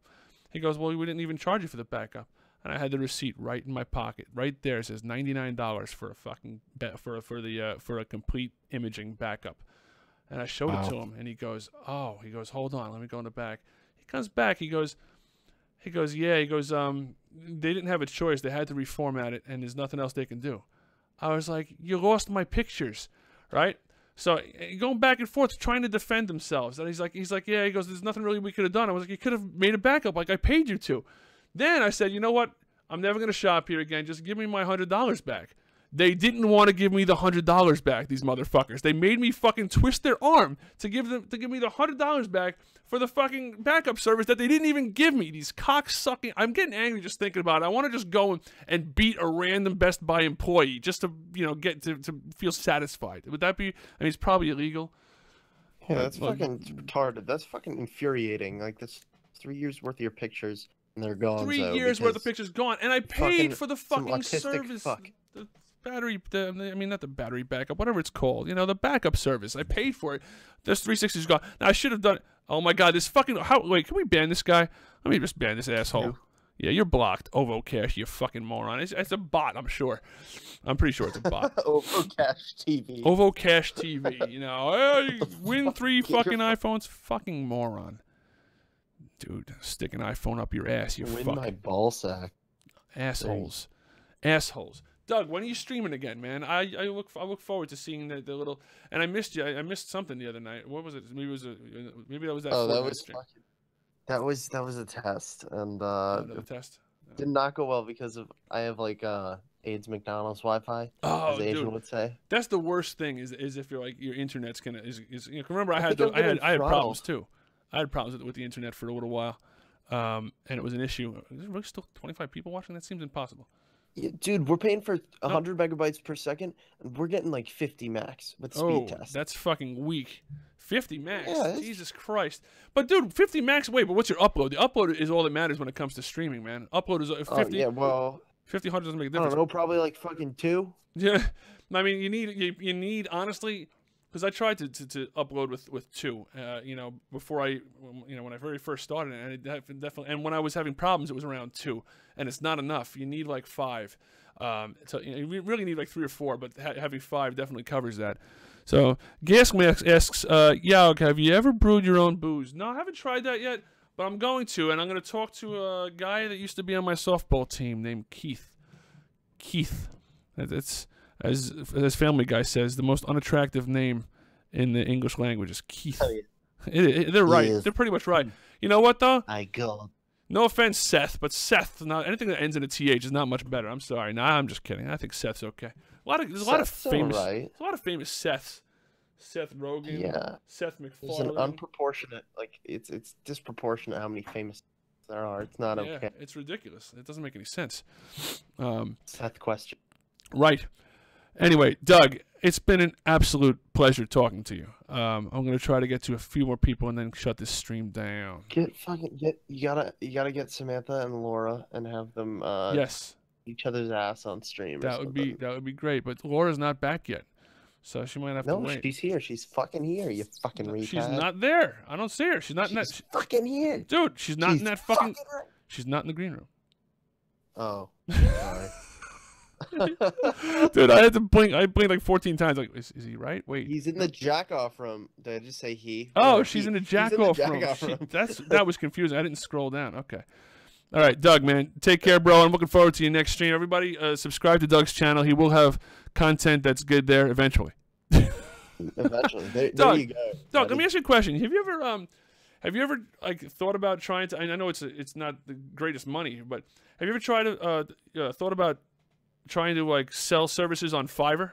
A: He goes, well, we didn't even charge you for the backup. And I had the receipt right in my pocket, right there. It says $99 for a fucking for a complete imaging backup. And I showed it to him, and he goes, "Oh," he goes, "Hold on, let me go in the back." He comes back, he goes, "Yeah," he goes, "They didn't have a choice. They had to reformat it, and there's nothing else they can do." I was like, "You lost my pictures, right?" So going back and forth, trying to defend themselves. And he's like, "Yeah," he goes, "There's nothing really we could have done." I was like, "You could have made a backup like I paid you to." Then I said, "You know what? I'm never going to shop here again. Just give me my $100 back." They didn't want to give me the $100 back, these motherfuckers. They made me fucking twist their arm to give me the $100 back for the fucking backup service that they didn't even give me. These cocksucking. I'm getting angry just thinking about it. I want to just go and beat a random Best Buy employee just to, get to feel satisfied. Would that be? I mean, it's probably illegal.
I: Yeah, that's fucking retarded. That's fucking infuriating. Like, that's 3 years worth of your pictures, and they're gone.
A: 3 years worth of pictures gone, and I paid for the fucking service.
I: Fuck.
A: The battery, not the battery backup, whatever it's called. The backup service. I paid for it. This 360's gone. Now I should have done. Oh my god, this fucking. Wait, can we ban this guy? Let me just ban this asshole.
I: Who?
A: Yeah, you're blocked. OvoCash, you fucking moron. It's a bot, I'm sure. I'm pretty sure it's a bot.
I: OvoCash TV.
A: OvoCash TV. Hey, win 3 fucking iPhones. Fucking moron. Dude, stick an iPhone up your ass, you
I: Win my ball sack.
A: Assholes. Assholes. Doug, when are you streaming again, man? I look forward to seeing the little. And I missed you. I missed something the other night. What was it? Maybe that was that.
I: Oh,
A: that was
I: fucking. That was a test, and
A: another test.
I: Did not go well because I have like AIDS McDonald's Wi-Fi, as Asian would say.
A: That's the worst thing is if you're like your internet's gonna remember I had problems too. I had problems with the internet for a little while, and it was an issue. Is there really still 25 people watching? That seems impossible.
I: Yeah, dude, we're paying for 100 megabytes per second, and we're getting like 50 max with speed test.
A: That's fucking weak. 50 max. Yeah, Jesus Christ. But dude, 50 max. Wait, but what's your upload? The upload is all that matters when it comes to streaming, man. Upload is 50.
I: Yeah, well,
A: 50, 100 doesn't make a difference.
I: I don't know, probably like fucking 2.
A: Yeah, I mean, you need honestly, because I tried to upload with 2. Before when I very first started, and it definitely, and when I was having problems, it was around 2, and it's not enough. You need like 5. So you really need like 3 or 4, but having 5 definitely covers that. So Gasmax asks, Yauk, have you ever brewed your own booze? No, I haven't tried that yet, but I'm going to, and I'm going to talk to a guy that used to be on my softball team named Keith. Keith. That's, as Family Guy says, the most unattractive name in the English language is Keith.
I: Oh, yeah.
A: They're right. Yes. They're pretty much right. You know what, though?
I: I go.
A: No offense, Seth, but Seth, anything that ends in a TH is not much better. I'm sorry. Nah, I'm just kidding. I think Seth's okay. There's a lot of famous Seths. Seth Rogen.
I: Yeah.
A: Seth MacFarlane.
I: There's an unproportionate, it's disproportionate how many famous there are. It's not okay.
A: Yeah, it's ridiculous. It doesn't make any sense.
I: Seth question.
A: Right. Anyway, Doug, it's been an absolute pleasure talking to you. I'm gonna try to get to a few more people and then shut this stream down.
I: You gotta get Samantha and Laura and have them each other's ass on stream.
A: That would be great. But Laura's not back yet, so she might have to wait.
I: No, she's here. She's fucking here. You fucking retard.
A: She's not there. I don't see her. She's not in that.
I: Fucking here,
A: dude. She's not in that fucking. She's not in the green room.
I: Oh, sorry.
A: Dude, I had to blink. I blinked like 14 times. Like, is he right? Wait.
I: He's in the jack-off room. Did I just say he?
A: Oh, she's in the jack-off room. That was confusing. I didn't scroll down. Okay. All right, Doug, man. Take care, bro. I'm looking forward to your next stream. Everybody, subscribe to Doug's channel. He will have content that's good there eventually.
I: Eventually. There you go.
A: Doug, let me ask you a question. Have you ever like thought about trying to? I know it's not the greatest money, but have you ever tried to thought about trying to like sell services on Fiverr?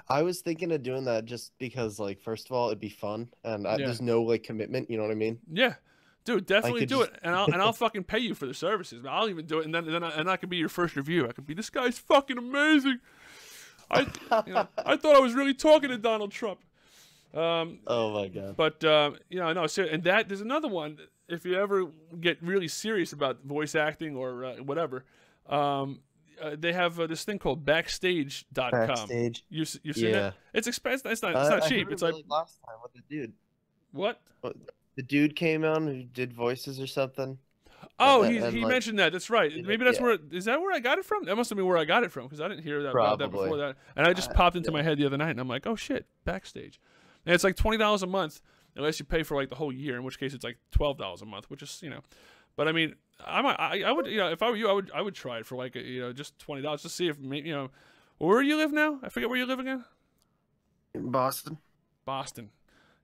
I: I was thinking of doing that just because, like, first of all, it'd be fun, and there's no like commitment. You know what I mean?
A: Yeah, dude, definitely do it, and I'll fucking pay you for the services. I'll even do it, and then I could be your first review. I could be, this guy's fucking amazing. I thought I was really talking to Donald Trump.
I: Oh my god.
A: But no, and there's another one. If you ever get really serious about voice acting or whatever, they have this thing called Backstage.com.
I: Backstage.
A: You've seen that? It's expensive. It's not cheap. It's like
I: last time with the dude.
A: What?
I: The dude came on who did voices or something.
A: Oh,
I: And,
A: he
I: like,
A: mentioned that. That's right. Maybe that's
I: yeah.
A: where is that where I got it from? That must have been where I got it from because I didn't hear that about that before
I: Probably.
A: that. And I just popped into
I: yeah.
A: my head the other night, and I'm like, oh shit, backstage. And it's like $20 a month unless you pay for like the whole year, in which case it's like $12 a month, which is But I mean, I would if I were you, I would try it for like just $20 to see if maybe where do you live now? I forget where you live again.
I: In Boston.
A: Boston.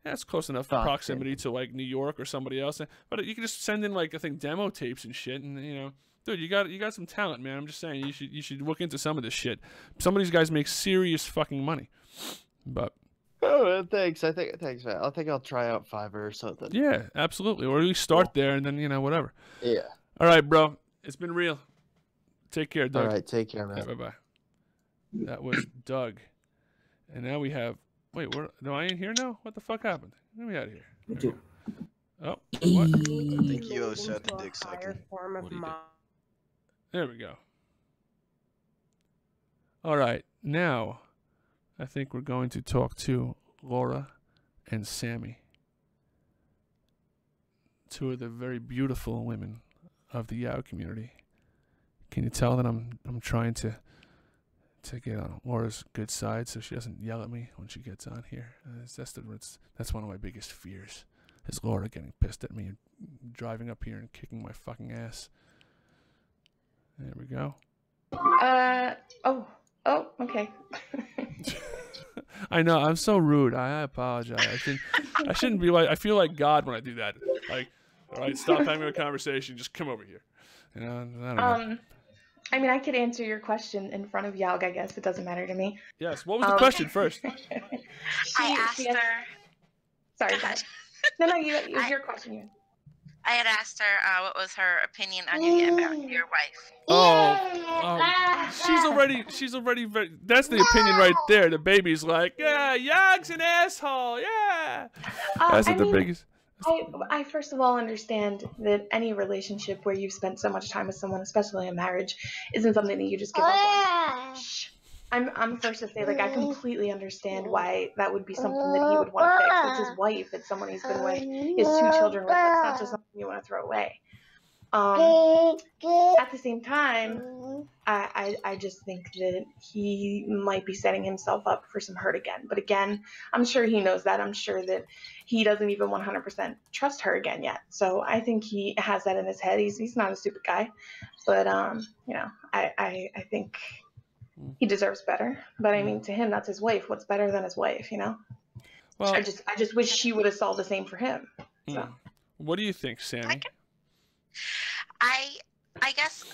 A: Yeah, it's close enough
I: Boston.
A: proximity to like New York or somebody else. But you can just send in like I think demo tapes and shit, and dude, you got some talent, man. I'm just saying you should look into some of this shit. Some of these guys make serious fucking money. But
I: Thanks. Thanks, man. I think I'll try out Fiverr or something.
A: yeah, absolutely. Or at least start there, and then whatever.
I: Yeah.
A: All right, bro. It's been real. Take care, Doug.
I: All right, take care, man.
A: Yeah, bye bye. That was Doug, and now we have. Wait, no, I ain't here now? What the fuck happened? Get me out of here.
H: Me too.
A: Oh, what?
K: I think you said the dick sucking.
A: There we go. All right, now I think we're going to talk to Laura and Sammy, two of the very beautiful women of the Yao community. Can you tell that I'm trying to get on Laura's good side so she doesn't yell at me when she gets on here? That's one of my biggest fears, is Laura getting pissed at me and driving up here and kicking my fucking ass. There we go.
B: Oh, okay.
A: I know, I'm so rude. I apologize. I shouldn't be like. I feel like God when I do that. Like, all right, stop having a conversation. Just come over here. I don't know.
B: I mean, I could answer your question in front of Yaug, I guess. It doesn't matter to me.
A: Yes. What was the question first?
L: I asked her.
B: Sorry, go ahead. No, it was your question. You.
L: I had asked her what was her opinion on you getting back to your wife.
A: She's already very. That's the opinion right there. The baby's like, yeah, Yaug's an asshole. Yeah. That's the biggest.
B: I first of all understand that any relationship where you've spent so much time with someone, especially in marriage, isn't something that you just give up on. I'm first to say, like, I completely understand why that would be something that he would want to fix. It's his wife. It's someone he's been with. He has 2 children with. That's not just something you want to throw away. At the same time, I just think that he might be setting himself up for some hurt again. But again, I'm sure he knows that. I'm sure that he doesn't even 100% trust her again yet. So I think he has that in his head. He's not a stupid guy. But, I think he deserves better. But I mean, to him, that's his wife. What's better than his wife, Well, I just wish she would have solved the same for him. So.
A: What do you think, Sammy?
L: I guess,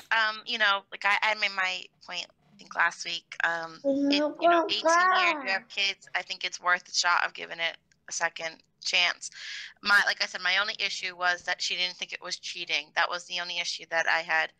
L: like I made my point, I think last week. 18 years, you have kids. I think it's worth the shot of giving it a second chance. Like I said, my only issue was that she didn't think it was cheating. That was the only issue that I had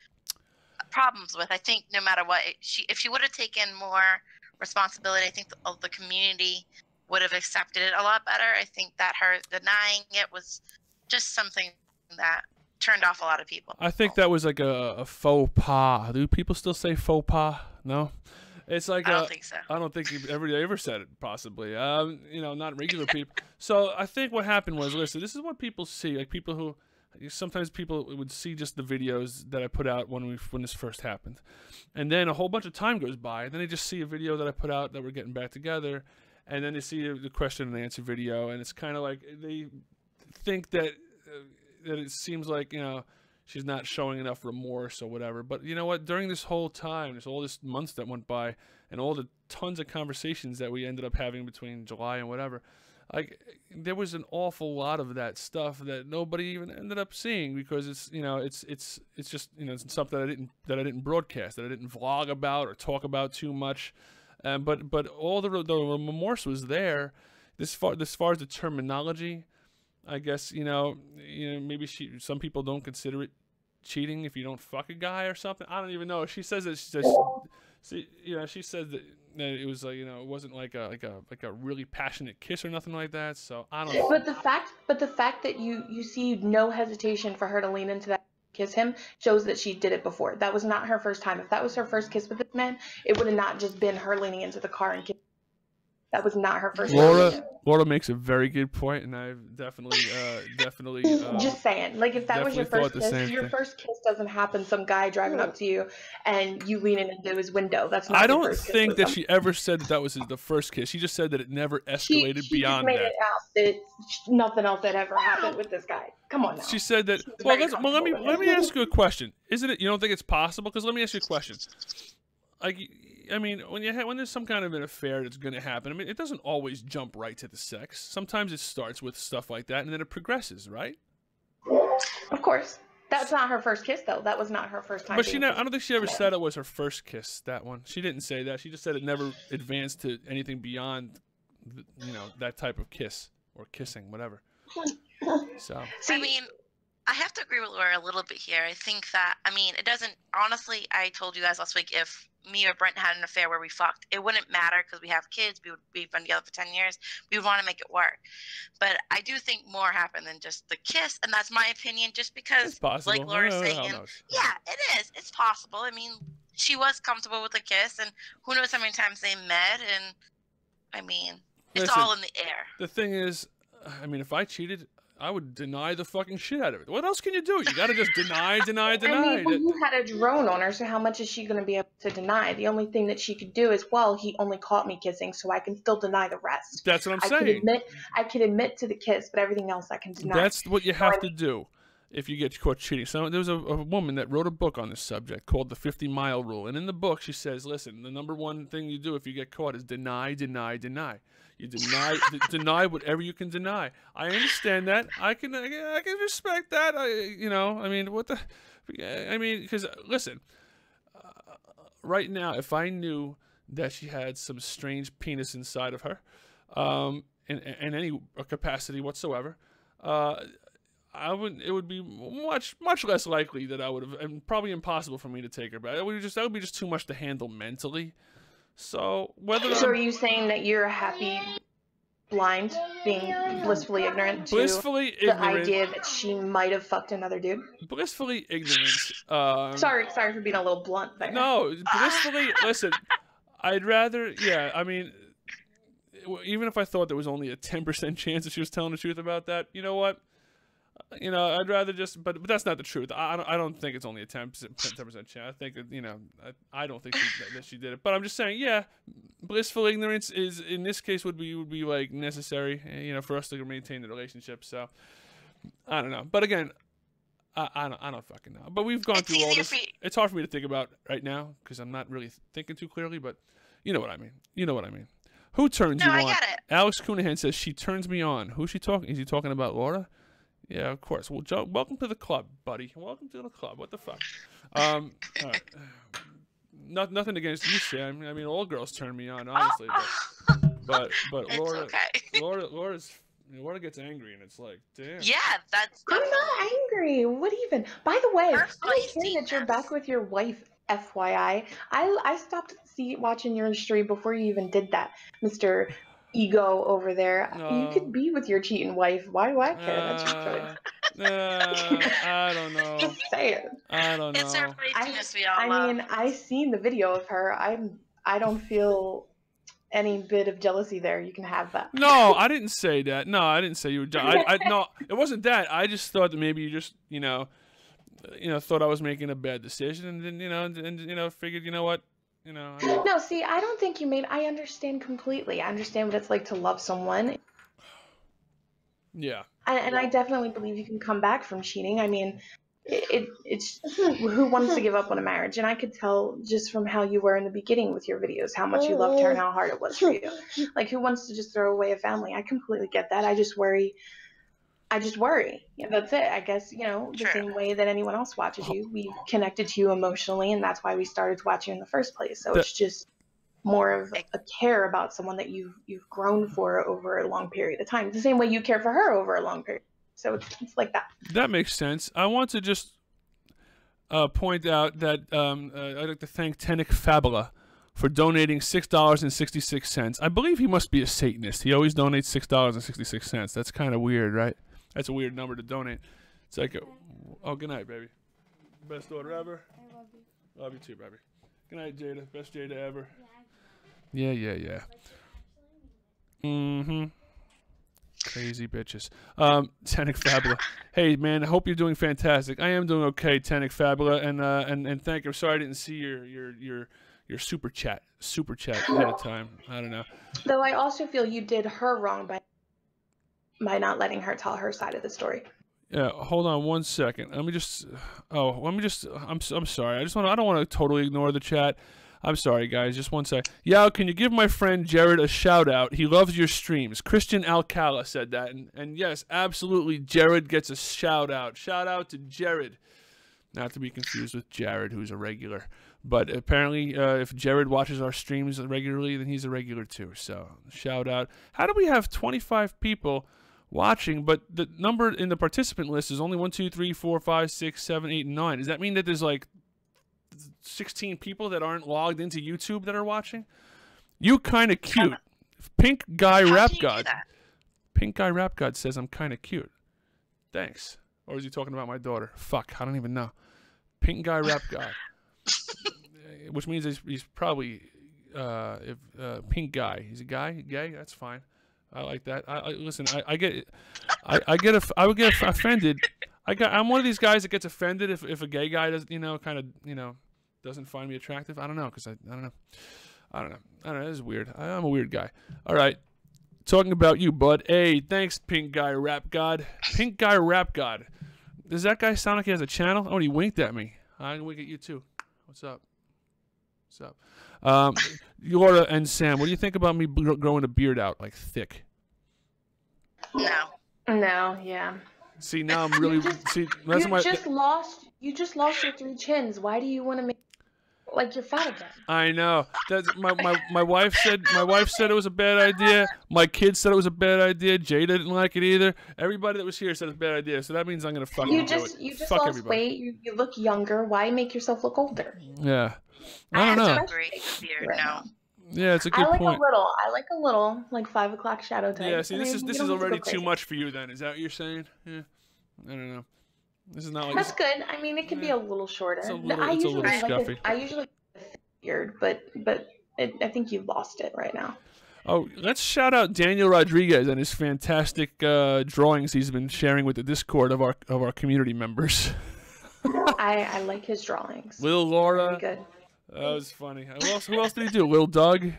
L: problems with. I think no matter what, if she would have taken more responsibility, I think the community would have accepted it a lot better. I think that her denying it was just something that turned off a lot of people.
A: I think that was like a faux pas. Do people still say faux pas? No? It's like
L: I don't think so.
A: I don't think everybody ever said it, possibly. Not regular people. So I think what happened was, listen, this is what people see. Like people who, sometimes people would see just the videos that I put out when this first happened. And then a whole bunch of time goes by, and then they just see a video that I put out that we're getting back together, and then they see the question and answer video, and it's kind of like they think that it seems like, she's not showing enough remorse or whatever. But you know what? During this whole time, there's all this months that went by, and all the tons of conversations that we ended up having between July and whatever, like there was an awful lot of that stuff that nobody even ended up seeing because it's just it's something that I didn't broadcast, that I didn't vlog about or talk about too much. But all the remorse was there. As far as the terminology, I guess maybe some people don't consider it cheating if you don't fuck a guy or something. I don't even know. She says that she said that it was like it wasn't like a really passionate kiss or nothing like that. So I don't know.
B: But the fact that you see no hesitation for her to lean into that, kiss him, shows that she did it before. That was not her first time. If that was her first kiss with this man, it would have not just been her leaning into the car and kissing. That was not her first
A: Laura makes a very good point, and I've definitely
B: just saying, like, if that was your first kiss, your
A: thing.
B: first kiss doesn't happen. Some guy driving up to you and you leaning into his window. That's not.
A: I
B: your
A: don't
B: first kiss
A: think
B: with
A: that
B: them.
A: she ever said that was the first kiss. She just said that it never escalated
B: She
A: beyond
B: just made
A: that.
B: it out that nothing else had ever happened with this guy. Come on now.
A: She said that. Well, let me ask you a question. Isn't it? You don't think it's possible? Because let me ask you a question. Like, I mean, when there's some kind of an affair that's going to happen, I mean, it doesn't always jump right to the sex. Sometimes it starts with stuff like that, and then it progresses, right?
B: Of course. That's not her first kiss, though. That was not her first time.
A: But I don't think she ever said it was her first kiss, that one. She didn't say that. She just said it never advanced to anything beyond, that type of kiss or kissing, whatever. So.
L: I mean, I have to agree with Laura a little bit here. I think that, I mean, it doesn't, honestly, I told you guys last week, if me or Brent had an affair where we fucked, it wouldn't matter because we have kids, we've been together for 10 years, we would want to make it work. But I do think more happened than just the kiss, and that's my opinion, just because, like Laura's saying, yeah, it is. It's possible. I mean, she was comfortable with the kiss, and who knows how many times they met, and, I mean, it's all in the air.
A: The thing is, I mean, if I cheated, I would deny the fucking shit out of it. What else can you do? You gotta just deny.
B: I mean, well, you had a drone on her, so how much is she gonna be able to deny? The only thing that she could do is, well, he only caught me kissing, so I can still deny the rest.
A: That's what I'm saying.
B: I can admit to the kiss, but everything else I can deny.
A: That's what you have to do if you get caught cheating. So there was a woman that wrote a book on this subject called The 50-Mile Rule, and in the book she says, listen, the number one thing you do if you get caught is deny, deny, deny. You deny whatever you can deny. I understand that. I can respect that. I mean, what the? I mean, because listen, right now, if I knew that she had some strange penis inside of her, in any capacity whatsoever, I would. It would be much less likely that I would have, and probably impossible for me to take her back. That would be just too much to handle mentally. So
B: are you saying that you're happy, blind, being blissfully ignorant to the idea that she might have fucked another dude?
A: Blissfully ignorant.
B: Sorry for being a little blunt there.
A: No, blissfully. Listen, I'd rather. Yeah, I mean, even if I thought there was only a 10% chance that she was telling the truth about that, you know what? I'd rather just, but that's not the truth. I don't think it's only a 10% chance. I think I don't think that she did it. But I'm just saying, yeah, blissful ignorance is in this case would be like necessary, for us to maintain the relationship. So I don't know. But again, I don't fucking know. But we've gone through all this. It's hard for me to think about right now because I'm not really thinking too clearly. But you know what I mean. Who turns you on? I get it. Alex Cunahan says she turns me on. Who's she talking? Is he talking about Laura? Yeah, of course. Well, Joe, welcome to the club, buddy. Welcome to the club. What the fuck? Nothing against you, Sam. I mean, all girls turn me on, honestly. But Laura, okay. Laura gets angry, and it's like, damn.
L: Yeah, that's.
B: I'm not angry. What even? By the way, I don't care that you're back with your wife. FYI, I stopped watching your stream before you even did that, Mr. Ego over there. You could be with your cheating wife. Why do I care? That's your choice.
A: I don't know.
B: Just saying.
A: I don't know.
L: It's her craziness we all
B: I
L: love.
B: mean, I seen the video of her. I don't feel any bit of jealousy there. You can have that.
A: No, I didn't say that. No, I didn't say you were. No, it wasn't that. I just thought that maybe you just, thought I was making a bad decision, and then, figured, you know what.
B: No, see, I don't think I understand completely. I understand what it's like to love someone.
A: Yeah.
B: And I definitely believe you can come back from cheating. I mean, it's who wants to give up on a marriage? And I could tell just from how you were in the beginning with your videos, how much you loved her and how hard it was for you. Like, who wants to just throw away a family? I completely get that. I just worry. Yeah, that's it. I guess, the same way that anyone else watches you, we connected to you emotionally, and that's why we started to watch you in the first place. So it's just more of a care about someone that you've grown for over a long period of time. The same way you care for her over a long period. So it's like that.
A: That makes sense. I want to just point out that I'd like to thank Tenik Fabula for donating $6.66. I believe he must be a Satanist. He always donates $6.66. That's kind of weird, right? That's a weird number to donate. It's like, good night, baby. Best daughter ever.
C: I love you.
A: Love you too, baby. Good night, Jada. Best Jada ever. Yeah. Mm-hmm. Crazy bitches. Tenic Fabula. Hey man, I hope you're doing fantastic. I am doing okay, Tenic Fabula, and thank you. I'm sorry I didn't see your super chat ahead of time. I don't know.
B: Though I also feel you did her wrong by not letting her tell her side of the story.
A: Yeah, hold on one second. Let me just. I'm sorry. I don't want to totally ignore the chat. I'm sorry, guys. Just one sec. Yao, can you give my friend Jared a shout out? He loves your streams. Christian Alcala said that, and yes, absolutely, Jared gets a shout out. Shout out to Jared, not to be confused with Jared, who's a regular. But apparently, if Jared watches our streams regularly, then he's a regular too. So shout out. How do we have 25 people watching, but the number in the participant list is only 1, 2, 3, 4, 5, 6, 7, 8, and 9? Does that mean that there's like 16 people that aren't logged into YouTube that are watching? You kind of cute. Pink Guy Rap God. Pink Guy Rap God says I'm kind of cute. Thanks. Or is he talking about my daughter? Fuck, I don't even know. Pink Guy Rap God. Which means he's probably pink guy. He's a guy, gay. That's fine. I like that. Listen. I would get offended. I'm one of these guys that gets offended if a gay guy does, doesn't find me attractive. I don't know, because I don't know. This is weird. I'm a weird guy. All right. Talking about you, bud. Hey, thanks, Pink Guy Rap God. Pink Guy Rap God. Does that guy sound like he has a channel? Oh, he winked at me. I can wink at you too. What's up? What's up? Laura and Sam, what do you think about me growing a beard out, like thick?
B: No, yeah.
A: See, now I'm really
B: you just lost your 3 chins. Why do you want to make like you're fat again?
A: I know. That's my wife said it was a bad idea. My kids said it was a bad idea. Jay didn't like it either. Everybody that was here said it's a bad idea. So that means I'm gonna fucking
B: You just
A: Fuck
B: lost
A: everybody.
B: weight. You look younger. Why make yourself look older?
A: Yeah. I don't know. Yeah, it's a good point.
B: I like a little, like 5 o'clock shadow type.
A: Yeah, see, this is already too much for you then. Is that what you're saying? Yeah. I don't know. This is not like
B: That's good. I mean, it could be a little shorter.
A: I usually
B: like a beard, but I think you've lost it right now.
A: Oh, let's shout out Daniel Rodriguez and his fantastic drawings he's been sharing with the Discord of our community members.
B: I like his drawings.
A: Lil Laura.
B: Very good.
A: That was funny. Who else did he do? Lil Doug?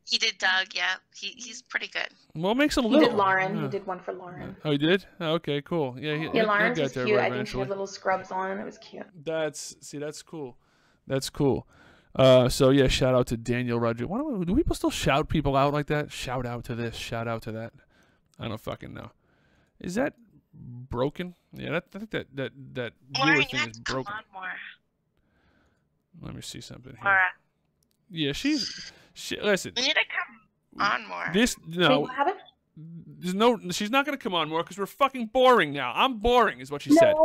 L: He did Doug, yeah. He's pretty good.
A: What makes him
B: He
A: little?
B: did Lauren. He did one for Lauren.
A: Oh, he did? Oh, okay, cool. Yeah,
B: Lauren's was
A: there
B: cute. I think she
A: eventually.
B: had little scrubs on. It was cute.
A: That's cool. That's cool. So yeah, shout out to Daniel Rodriguez. Do people still shout people out like that? Shout out to this, shout out to that. I don't fucking know. Is that broken? Yeah, I think that viewer thing is broken.
L: Come on more.
A: Let me see something here.
L: Laura.
A: Yeah, listen.
L: You need to come on more.
A: She's not gonna come on more because we're fucking boring now. I'm boring, is what she said.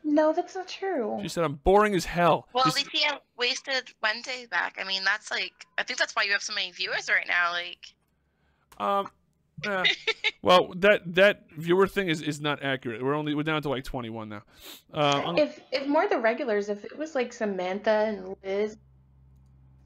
B: No, that's not true.
A: She said I'm boring as hell.
L: Well, at least you wasted Wednesday back. I mean, that's like, I think that's why you have so many viewers right now. Like,
A: well, that viewer thing is not accurate. We're down to like 21 now.
B: If more of the regulars, if it was like Samantha and Liz,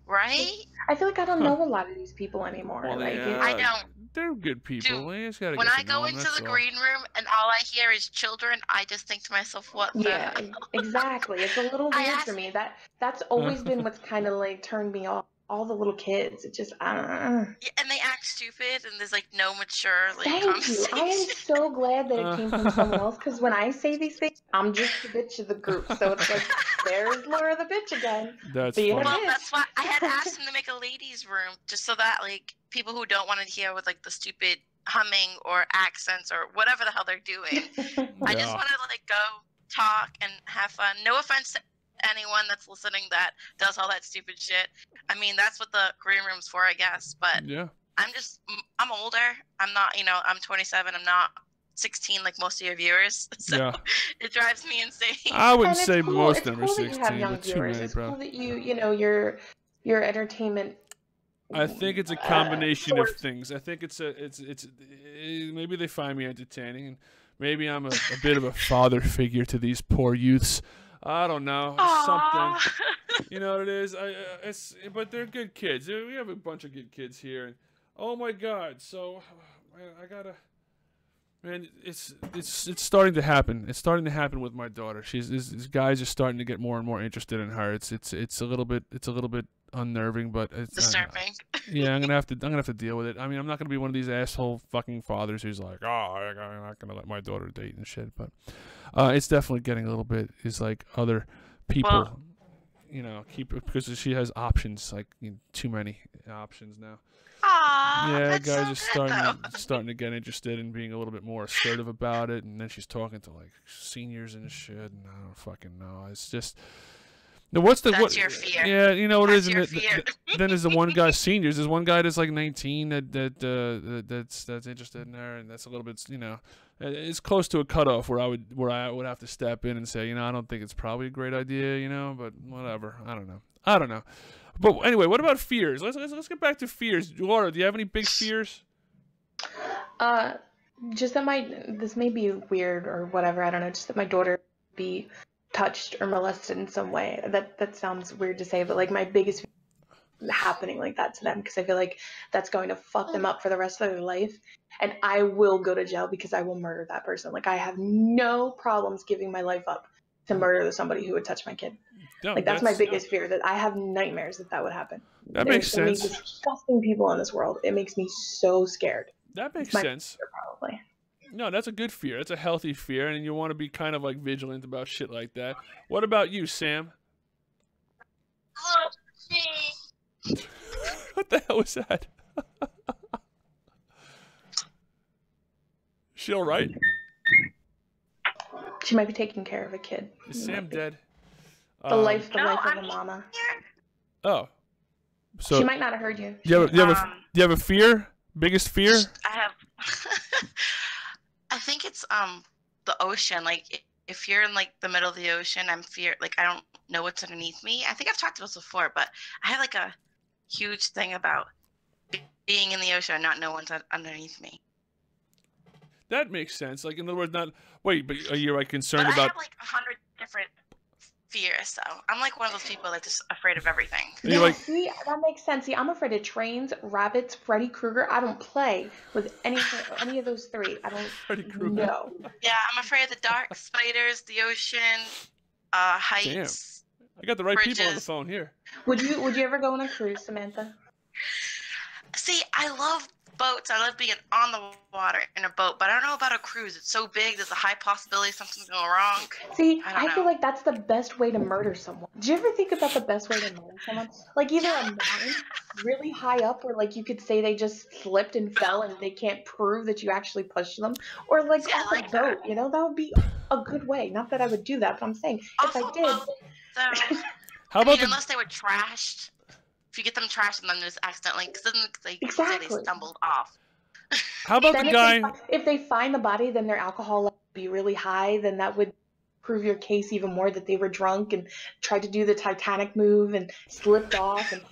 L: right?
B: I feel like I don't know a lot of these people anymore.
A: Well,
B: like,
A: yeah,
L: I don't.
A: They're good people.
L: Dude,
A: You just gotta
L: when
A: get
L: I
A: to
L: go
A: know them,
L: into
A: that's
L: the
A: all.
L: green room and all I hear is children, I just think to myself, what the
B: Yeah, exactly. It's a little weird for me. That's always been what's kind of like turned me off. All the little kids, it just
L: Yeah, and they act stupid, and there's like no mature like
B: Thank you.
L: conversation.
B: I am so glad that it came from someone else, because when I say these things, I'm just the bitch of the group. So it's like, there's Laura the bitch again.
A: That's
B: being
A: funny.
B: a
L: Well,
B: bitch.
L: that's why I had asked him to make a ladies' room, just so that like people who don't want to hear with like the stupid humming or accents or whatever the hell they're doing. I just want to like go talk and have fun. No offense to anyone that's listening that does all that stupid shit. I mean, that's what the green room's for, I guess. But
A: yeah,
L: I'm older. I'm not, I'm 27. I'm not 16 like most of your viewers. So
A: Yeah.
L: it drives me insane.
A: I wouldn't
B: And it's
A: say
B: cool.
A: most
B: It's
A: of them are
B: cool that you have
A: 16,
B: young
A: but too
B: viewers.
A: many,
B: It's
A: bro.
B: cool that your entertainment.
A: I think it's a combination of things. I think it's maybe they find me entertaining, and maybe I'm a bit of a father figure to these poor youths. I don't know, something. You know what it is? But they're good kids. We have a bunch of good kids here. Oh my God! So I gotta. Man, it's starting to happen. It's starting to happen with my daughter. These guys are starting to get more and more interested in her. It's a little bit unnerving, but it's
L: disturbing.
A: Yeah, I'm gonna have to deal with it. I mean, I'm not gonna be one of these asshole fucking fathers who's like, oh, I'm not gonna let my daughter date and shit. But it's definitely getting a little bit. Is like other people, because she has options, like too many options now.
L: Aww,
A: yeah,
L: that's
A: guys
L: so
A: are
L: good,
A: starting to get interested in being a little bit more assertive about it, and then she's talking to like seniors and shit, and I don't fucking know. It's just. Now,
L: That's your fear.
A: Yeah, you know what it is.
L: That's your fear.
A: Then there's the one guy, seniors. There's one guy that's like 19 that's interested in her, and that's a little bit, it's close to a cutoff where I would have to step in and say, I don't think it's probably a great idea, but whatever. I don't know. But anyway, what about fears? Let's get back to fears. Laura, do you have any big fears?
B: Just that this may be weird or whatever. I don't know. Just that my daughter be touched or molested in some way. That sounds weird to say, but like my biggest happening like that to them, because I feel like that's going to fuck them up for the rest of their life, and I will go to jail because I will murder that person. Like I have no problems giving my life up to murder somebody who would touch my kid.
A: No,
B: like that's my biggest fear, that I have nightmares that would happen.
A: That makes
B: so many
A: sense.
B: Disgusting people in this world. It makes me so scared.
A: That makes sense.
B: Fear, probably.
A: No, that's a good fear. That's a healthy fear, and you want to be kind of like vigilant about shit like that. What about you, Sam? What the hell was that? She all right?
B: She might be taking care of a kid.
A: Is Sam dead?
B: The life of a mama.
A: Oh, so
B: she might not have heard you.
A: Do you have a fear? Biggest fear?
L: I have. I think it's the ocean. Like if you're in like the middle of the ocean, I'm fear. Like I don't know what's underneath me. I think I've talked about this before, but I have like a huge thing about being in the ocean and not know what's underneath me.
A: That makes sense. Like in other words, but are you like concerned about?
L: I have like 100 different fears, so I'm like one of those people that's just afraid of everything.
B: Yeah, see, that makes sense. See, I'm afraid of trains, rabbits, Freddy Krueger. I don't play with any of those three. I don't.
A: Freddy Krueger.
B: No.
L: Yeah, I'm afraid of the dark, spiders, the ocean, heights.
A: Damn. I got the right
L: bridges.
A: people on the phone here.
B: Would you ever go on a cruise, Samantha?
L: See, I love boats. I love being on the water in a boat, but I don't know about a cruise. It's so big. There's a high possibility something's going wrong.
B: See, I feel like that's the best way to murder someone. Do you ever think about the best way to murder someone? Like either a mountain really high up where like you could say they just slipped and fell and they can't prove that you actually pushed them, or like off a boat, that would be a good way. Not that I would do that, but I'm saying if I did.
A: How about
L: unless they were trashed. If you get them trashed and then just accidentally, because then they say they stumbled off.
A: How about the guy?
B: If they find the body, then their alcohol level would be really high. Then that would prove your case even more that they were drunk and tried to do the Titanic move and slipped off and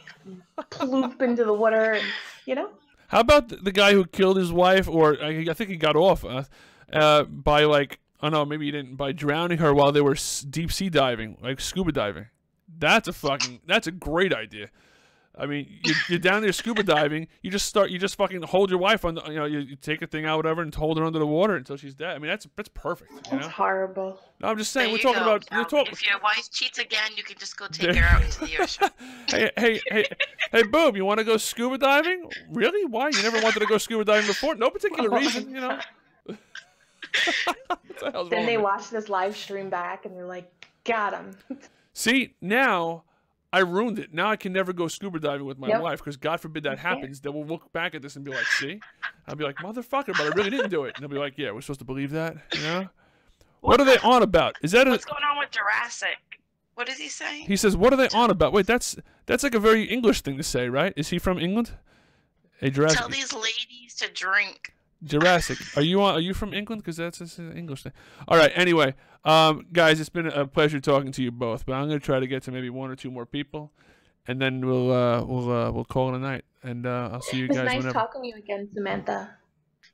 B: ploop into the water, and
A: How about the guy who killed his wife, or I think he got off by like, oh no, maybe he didn't, by drowning her while they were deep sea diving, like scuba diving. That's a great idea. I mean, you're down there scuba diving. You just fucking hold your wife on the, you take a thing out, whatever, and hold her under the water until she's dead. I mean, that's perfect.
B: That's horrible.
A: No, I'm just saying, we're talking about.
L: If your wife cheats again, you can just go take her out into the ocean.
A: hey, Boob, you want to go scuba diving? Really? Why? You never wanted to go scuba diving before? No particular reason,
B: Then they watch this live stream back and they're like, got him.
A: See, now I ruined it. Now I can never go scuba diving with my wife, because God forbid that happens. Then we'll look back at this and be like, see? I'll be like, motherfucker, but I really didn't do it. And they'll be like, yeah, we're supposed to believe that? What are they on about? What's
L: going on with Jurassic? What does he say?
A: He says, what are they on about? Wait, that's like a very English thing to say, right? Is he from England? Hey, Jurassic.
L: Tell these ladies to drink.
A: Jurassic. Are you from England? Because that's an English thing. All right. Anyway, guys, it's been a pleasure talking to you both. But I'm gonna try to get to maybe one or two more people, and then we'll call it a night. And I'll see you guys whenever.
B: It's nice talking to you again, Samantha.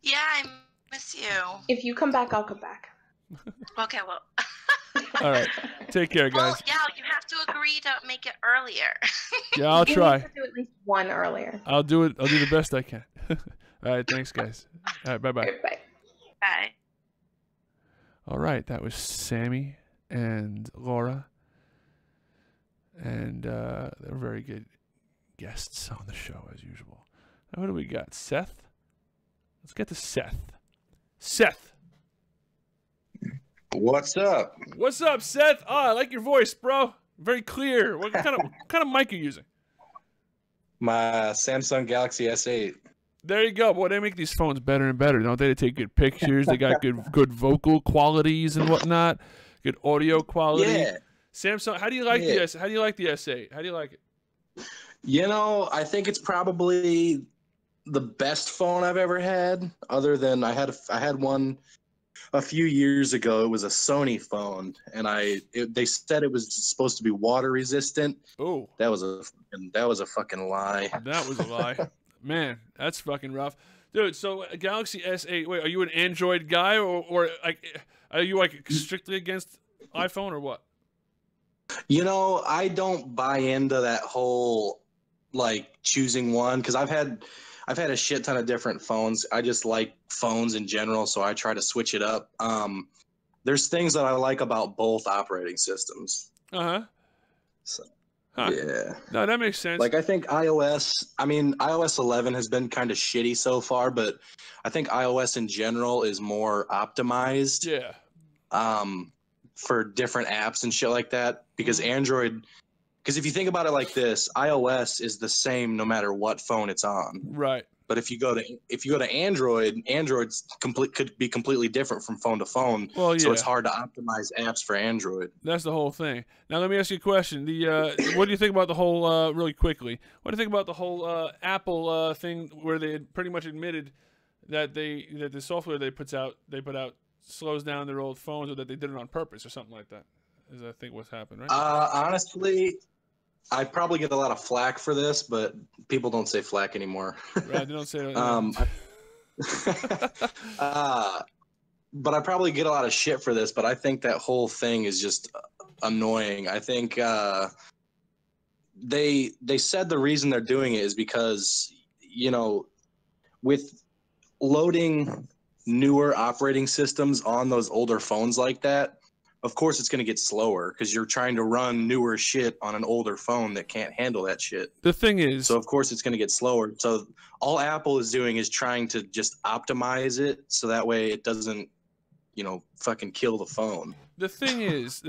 L: Yeah, I miss you.
B: If you come back, I'll come back.
L: Okay, well.
A: All right. Take care, guys.
L: Well, yeah, you have to agree to make it earlier.
A: Yeah, I'll try.
B: You need to do at least one earlier.
A: I'll do it. I'll do the best I can. All right, thanks, guys. All right, bye-bye.
B: Bye.
L: Bye.
A: All right, that was Sammy and Laura. And they're very good guests on the show, as usual. Now, what do we got? Seth? Let's get to Seth. Seth.
M: What's up?
A: What's up, Seth? Oh, I like your voice, bro. Very clear. What kind of mic are you using?
M: My Samsung Galaxy S8.
A: There you go. Boy, they make these phones better and better, don't they? They take good pictures. They got good vocal qualities and whatnot. Good audio quality.
M: Yeah.
A: Samsung. How do you like the S? How do you like the S8? How do you like it?
M: You know, I think it's probably the best phone I've ever had. Other than I had one a few years ago. It was a Sony phone, and they said it was supposed to be water resistant.
A: Oh,
M: that was a fucking lie.
A: That was a lie. Man, that's fucking rough, dude. So Galaxy S8. Wait, are you an Android guy or like are you like strictly against iPhone or what?
M: You know, I don't buy into that whole like choosing one because I've had a shit ton of different phones. I just like phones in general, so I try to switch it up. There's things that I like about both operating systems.
A: Uh-huh.
M: So,
A: huh.
M: Yeah.
A: No, that makes sense.
M: Like I think iOS 11 has been kind of shitty so far, but I think iOS in general is more optimized.
A: Yeah.
M: For different apps and shit like that because Android. Because if you think about it like this, iOS is the same no matter what phone it's on.
A: Right.
M: But if you go to Android, could be completely different from phone to phone.
A: Well, yeah.
M: So it's hard to optimize apps for Android.
A: That's the whole thing. Now let me ask you a question. What do you think about the whole really quickly? What do you think about the whole Apple thing where they had pretty much admitted that the software they put out slows down their old phones, or that they did it on purpose or something like that? Is I think what's happened, right?
M: Honestly, I probably get a lot of flack for this, but people don't say flack anymore.
A: Right, they don't say that.
M: But I probably get a lot of shit for this, but I think that whole thing is just annoying. I think they said the reason they're doing it is because, you know, with loading newer operating systems on those older phones like that, of course it's going to get slower because you're trying to run newer shit on an older phone that can't handle that shit.
A: The thing is,
M: so of course it's going to get slower. So all Apple is doing is trying to just optimize it so that way it doesn't, you know, fucking kill the phone.
A: The thing is,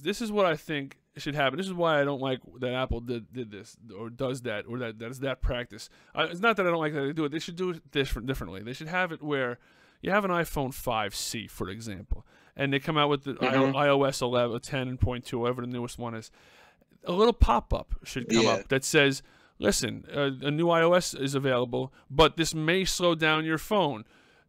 A: this is what I think should happen. This is why I don't like that Apple did this or does that, or that is that practice. It's not that I don't like that they do it. They should do it differently. They should have it where you have an iPhone 5C, for example, and they come out with the iOS 11, 10.2, whatever the newest one is. A little pop-up should come up that says, listen, a new iOS is available, but this may slow down your phone.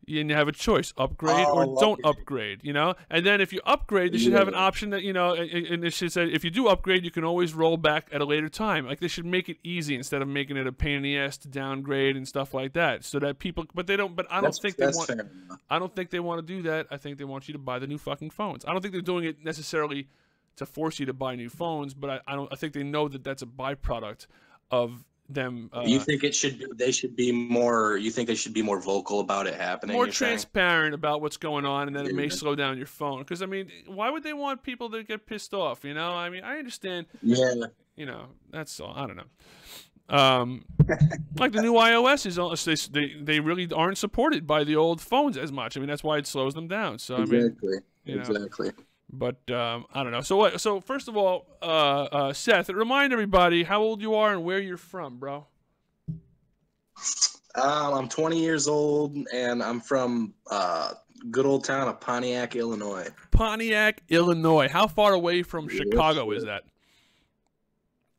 A: And you have a choice, upgrade or don't upgrade, you know? And then if you upgrade, they should have an option that, you know, and they should say, if you do upgrade, you can always roll back at a later time. Like, they should make it easy instead of making it a pain in the ass to downgrade and stuff like that. So that people, but they don't, but I don't think they want, I don't think they want to do that. I think they want you to buy the new fucking phones. I don't think they're doing it necessarily to force you to buy new phones, but I think they know that that's a byproduct of them.
M: You think they should be more vocal about it happening,
A: more transparent about what's going on, and then it may slow down your phone. Because I mean, why would they want people to get pissed off? You know, I mean, I understand.
M: Yeah.
A: You know, that's all. I don't know. Like the new iOS is, they really aren't supported by the old phones as much. I mean, that's why it slows them down. So I mean,
M: exactly.
A: But I don't know. So what? So first of all, Seth, remind everybody how old you are and where you're from, bro.
M: I'm 20 years old, and I'm from good old town of Pontiac, Illinois.
A: Pontiac, Illinois. How far away from Chicago is that?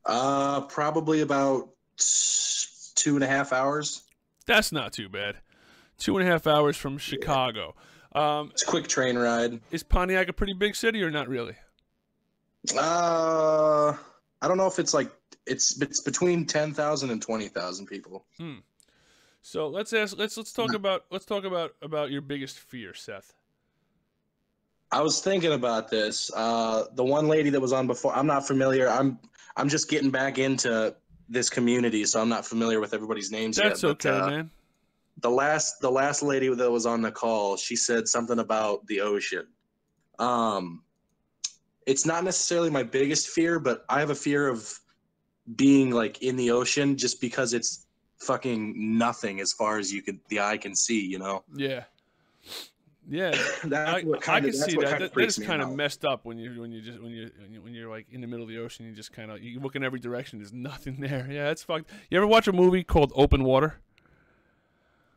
M: Probably about 2.5 hours.
A: That's not too bad. 2.5 hours from Chicago.
M: It's a quick train ride.
A: Is Pontiac a pretty big city or not really?
M: I don't know if it's like it's between 10,000 and 20,000 people.
A: So let's talk about your biggest fear, Seth.
M: I was thinking about this. The one lady that was on before, I'm not familiar. I'm just getting back into this community, so I'm not familiar with everybody's names yet.
A: That's okay, man.
M: the last lady that was on the call, she said something about the ocean. It's not necessarily my biggest fear, but I have a fear of being like in the ocean just because it's fucking nothing as far as the eye can see, you know?
A: Yeah. Yeah,
M: I
A: can see that. That is kind of messed up when you're like in the middle of the ocean. You just kind of you look in every direction. There's nothing there. Yeah, it's fucked. You ever watch a movie called Open Water?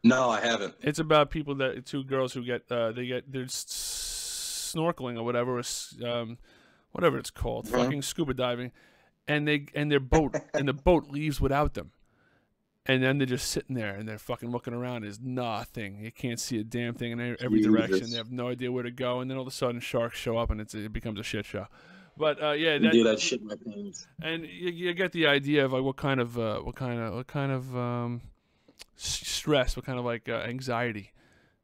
M: No, I haven't.
A: It's about two girls who they're snorkeling or whatever, whatever it's called, fucking scuba diving, and their boat and the boat leaves without them. And then they're just sitting there, and they're fucking looking around. There's nothing. You can't see a damn thing in every direction. They have no idea where to go. And then all of a sudden, sharks show up, and it becomes a shit show. But yeah,
M: that shit my pants.
A: And you get the idea of like what kind of stress, what kind of like anxiety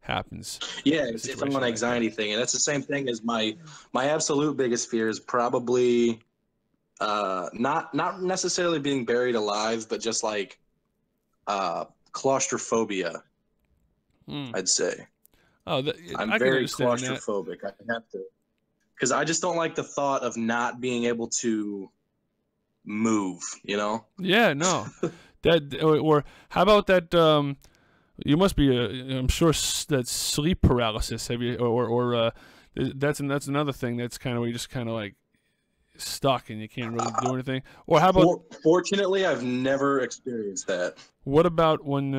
A: happens.
M: Yeah, if I'm on an anxiety thing, and that's the same thing as my absolute biggest fear is probably not necessarily being buried alive, but just like claustrophobia. I'd say.
A: Oh,
M: I'm very claustrophobic. I have to, because I just don't like the thought of not being able to move. You know?
A: Yeah, no. Or how about that? You must be I'm sure that's sleep paralysis. Have you? Or that's another thing that's kind of where you just kind of like stuck and you can't really do anything. Or how about?
M: Fortunately, I've never experienced that.
A: What about when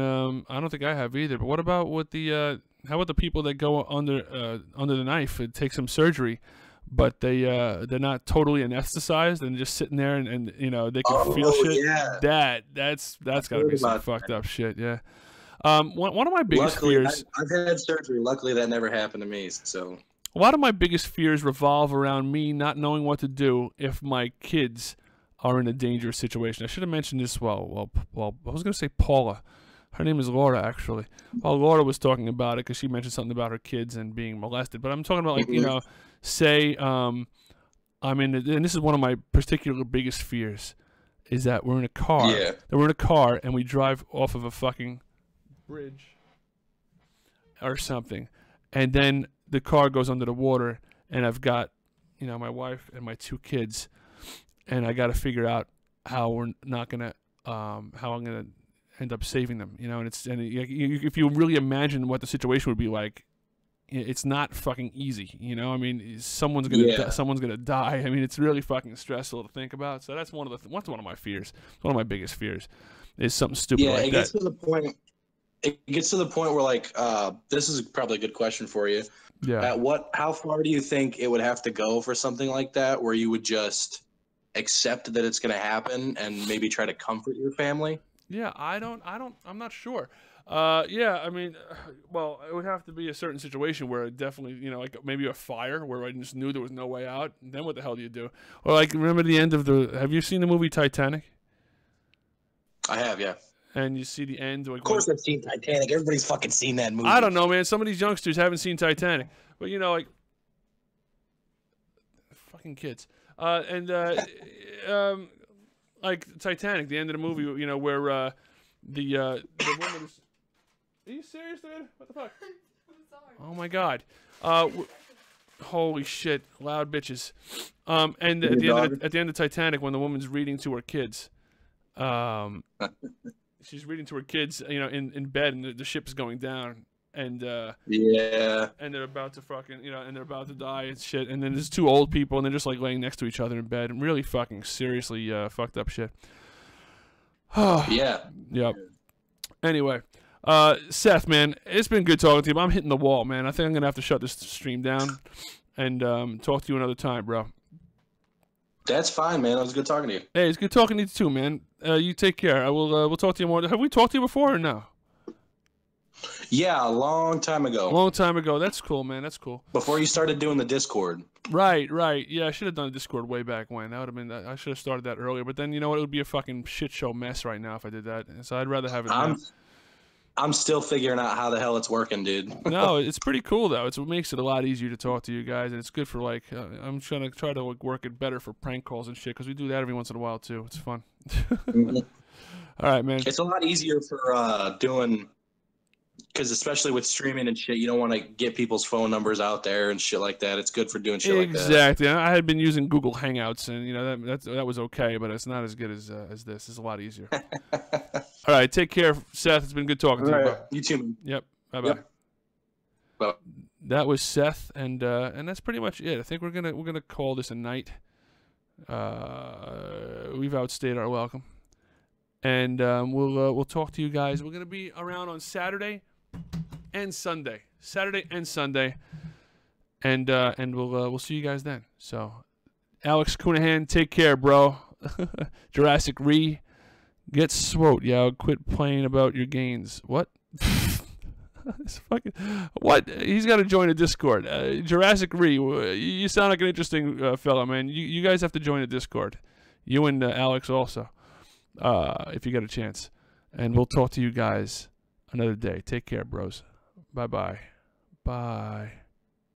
A: I don't think I have either. But what about with the how about the people that go under the knife? It takes some surgery, but they're not totally anesthetized and just sitting there and you know they can feel shit.
M: Yeah.
A: That's gotta be some fucked up shit. Yeah. One of my biggest fears.
M: I've had surgery. Luckily, that never happened to me. So.
A: A lot of my biggest fears revolve around me not knowing what to do if my kids are in a dangerous situation. I should have mentioned this well, I was going to say Paula. Her name is Laura, actually. Well, Laura was talking about it because she mentioned something about her kids and being molested. But I'm talking about, like, you know, say I'm in, and this is one of my particular biggest fears, is that we're in a car.
M: Yeah.
A: That we're in a car and we drive off of a fucking bridge or something. And then the car goes under the water, and I've got, you know, my wife and my two kids, and I got to figure out how we're not gonna, how I'm gonna end up saving them, you know. And if you really imagine what the situation would be like, it's not fucking easy, you know. I mean, someone's gonna die. I mean, it's really fucking stressful to think about. So that's one of my fears. One of my biggest fears is something stupid like that.
M: Yeah, it gets to the point where, like, this is probably a good question for you.
A: Yeah.
M: How far do you think it would have to go for something like that, where you would just accept that it's going to happen and maybe try to comfort your family?
A: Yeah, I'm not sure. Yeah, I mean, well, it would have to be a certain situation where it definitely, you know, like maybe a fire where I just knew there was no way out. Then what the hell do you do? Or like, remember the end of have you seen the movie Titanic?
M: I have, yeah.
A: And you see the end. Like,
M: of course I've seen Titanic. Everybody's fucking seen that movie.
A: I don't know, man. Some of these youngsters haven't seen Titanic. But, you know, like, fucking kids. Like Titanic, the end of the movie, you know, where the woman is... Are you serious, dude? What the fuck?
C: I'm sorry.
A: Oh, my God. Holy shit. Loud bitches. And at the end of Titanic, when the woman's reading to her kids... she's reading to her kids, you know, in bed, and the ship is going down, and
M: yeah,
A: and they're about to fucking, you know, and they're about to die and shit, and then there's two old people, and they're just like laying next to each other in bed, and really fucking seriously fucked up shit.
M: Yeah.
A: Yep. Anyway, Seth, man, it's been good talking to you, but I'm hitting the wall, man. I think I'm gonna have to shut this stream down and talk to you another time, bro.
M: That's fine, man. It was good talking to you.
A: Hey, it's good talking to you too, man. You take care. I will. We'll talk to you more. Have we talked to you before or no?
M: Yeah, a long time ago.
A: Long time ago. That's cool, man. That's cool.
M: Before you started doing the Discord.
A: Right. Yeah, I should have done the Discord way back when. That would have been. I should have started that earlier. But then, you know what? It would be a fucking shit show mess right now if I did that. So I'd rather have it now.
M: I'm still figuring out how the hell it's working, dude.
A: No, it's pretty cool though. It makes it a lot easier to talk to you guys, and it's good for like I'm trying to like, work it better for prank calls and shit because we do that every once in a while too. It's fun.
M: Mm-hmm.
A: All right, man.
M: It's a lot easier for doing because especially with streaming and shit, you don't want to get people's phone numbers out there and shit like that. It's good for doing shit like that.
A: Exactly. I had been using Google Hangouts, and that was okay, but it's not as good as this. It's a lot easier. All right, take care, Seth. It's been good talking to you. Bro.
M: You too, man.
A: Yep. Bye-bye.
M: Yep. Bye.
A: That was Seth, and that's pretty much it. I think we're gonna call this a night. We've outstayed our welcome, and we'll talk to you guys. We're gonna be around on Saturday and Sunday, and we'll see you guys then. So, Alex Cunahan, take care, bro. Jurassic Re, get swote, yo. Quit playing about your gains. What? It's fucking what? He's got to join a Discord. Jurassic Re, you sound like an interesting fellow, man. You guys have to join a Discord. You and Alex also, if you get a chance. And we'll talk to you guys another day. Take care, bros. Bye-bye. Bye.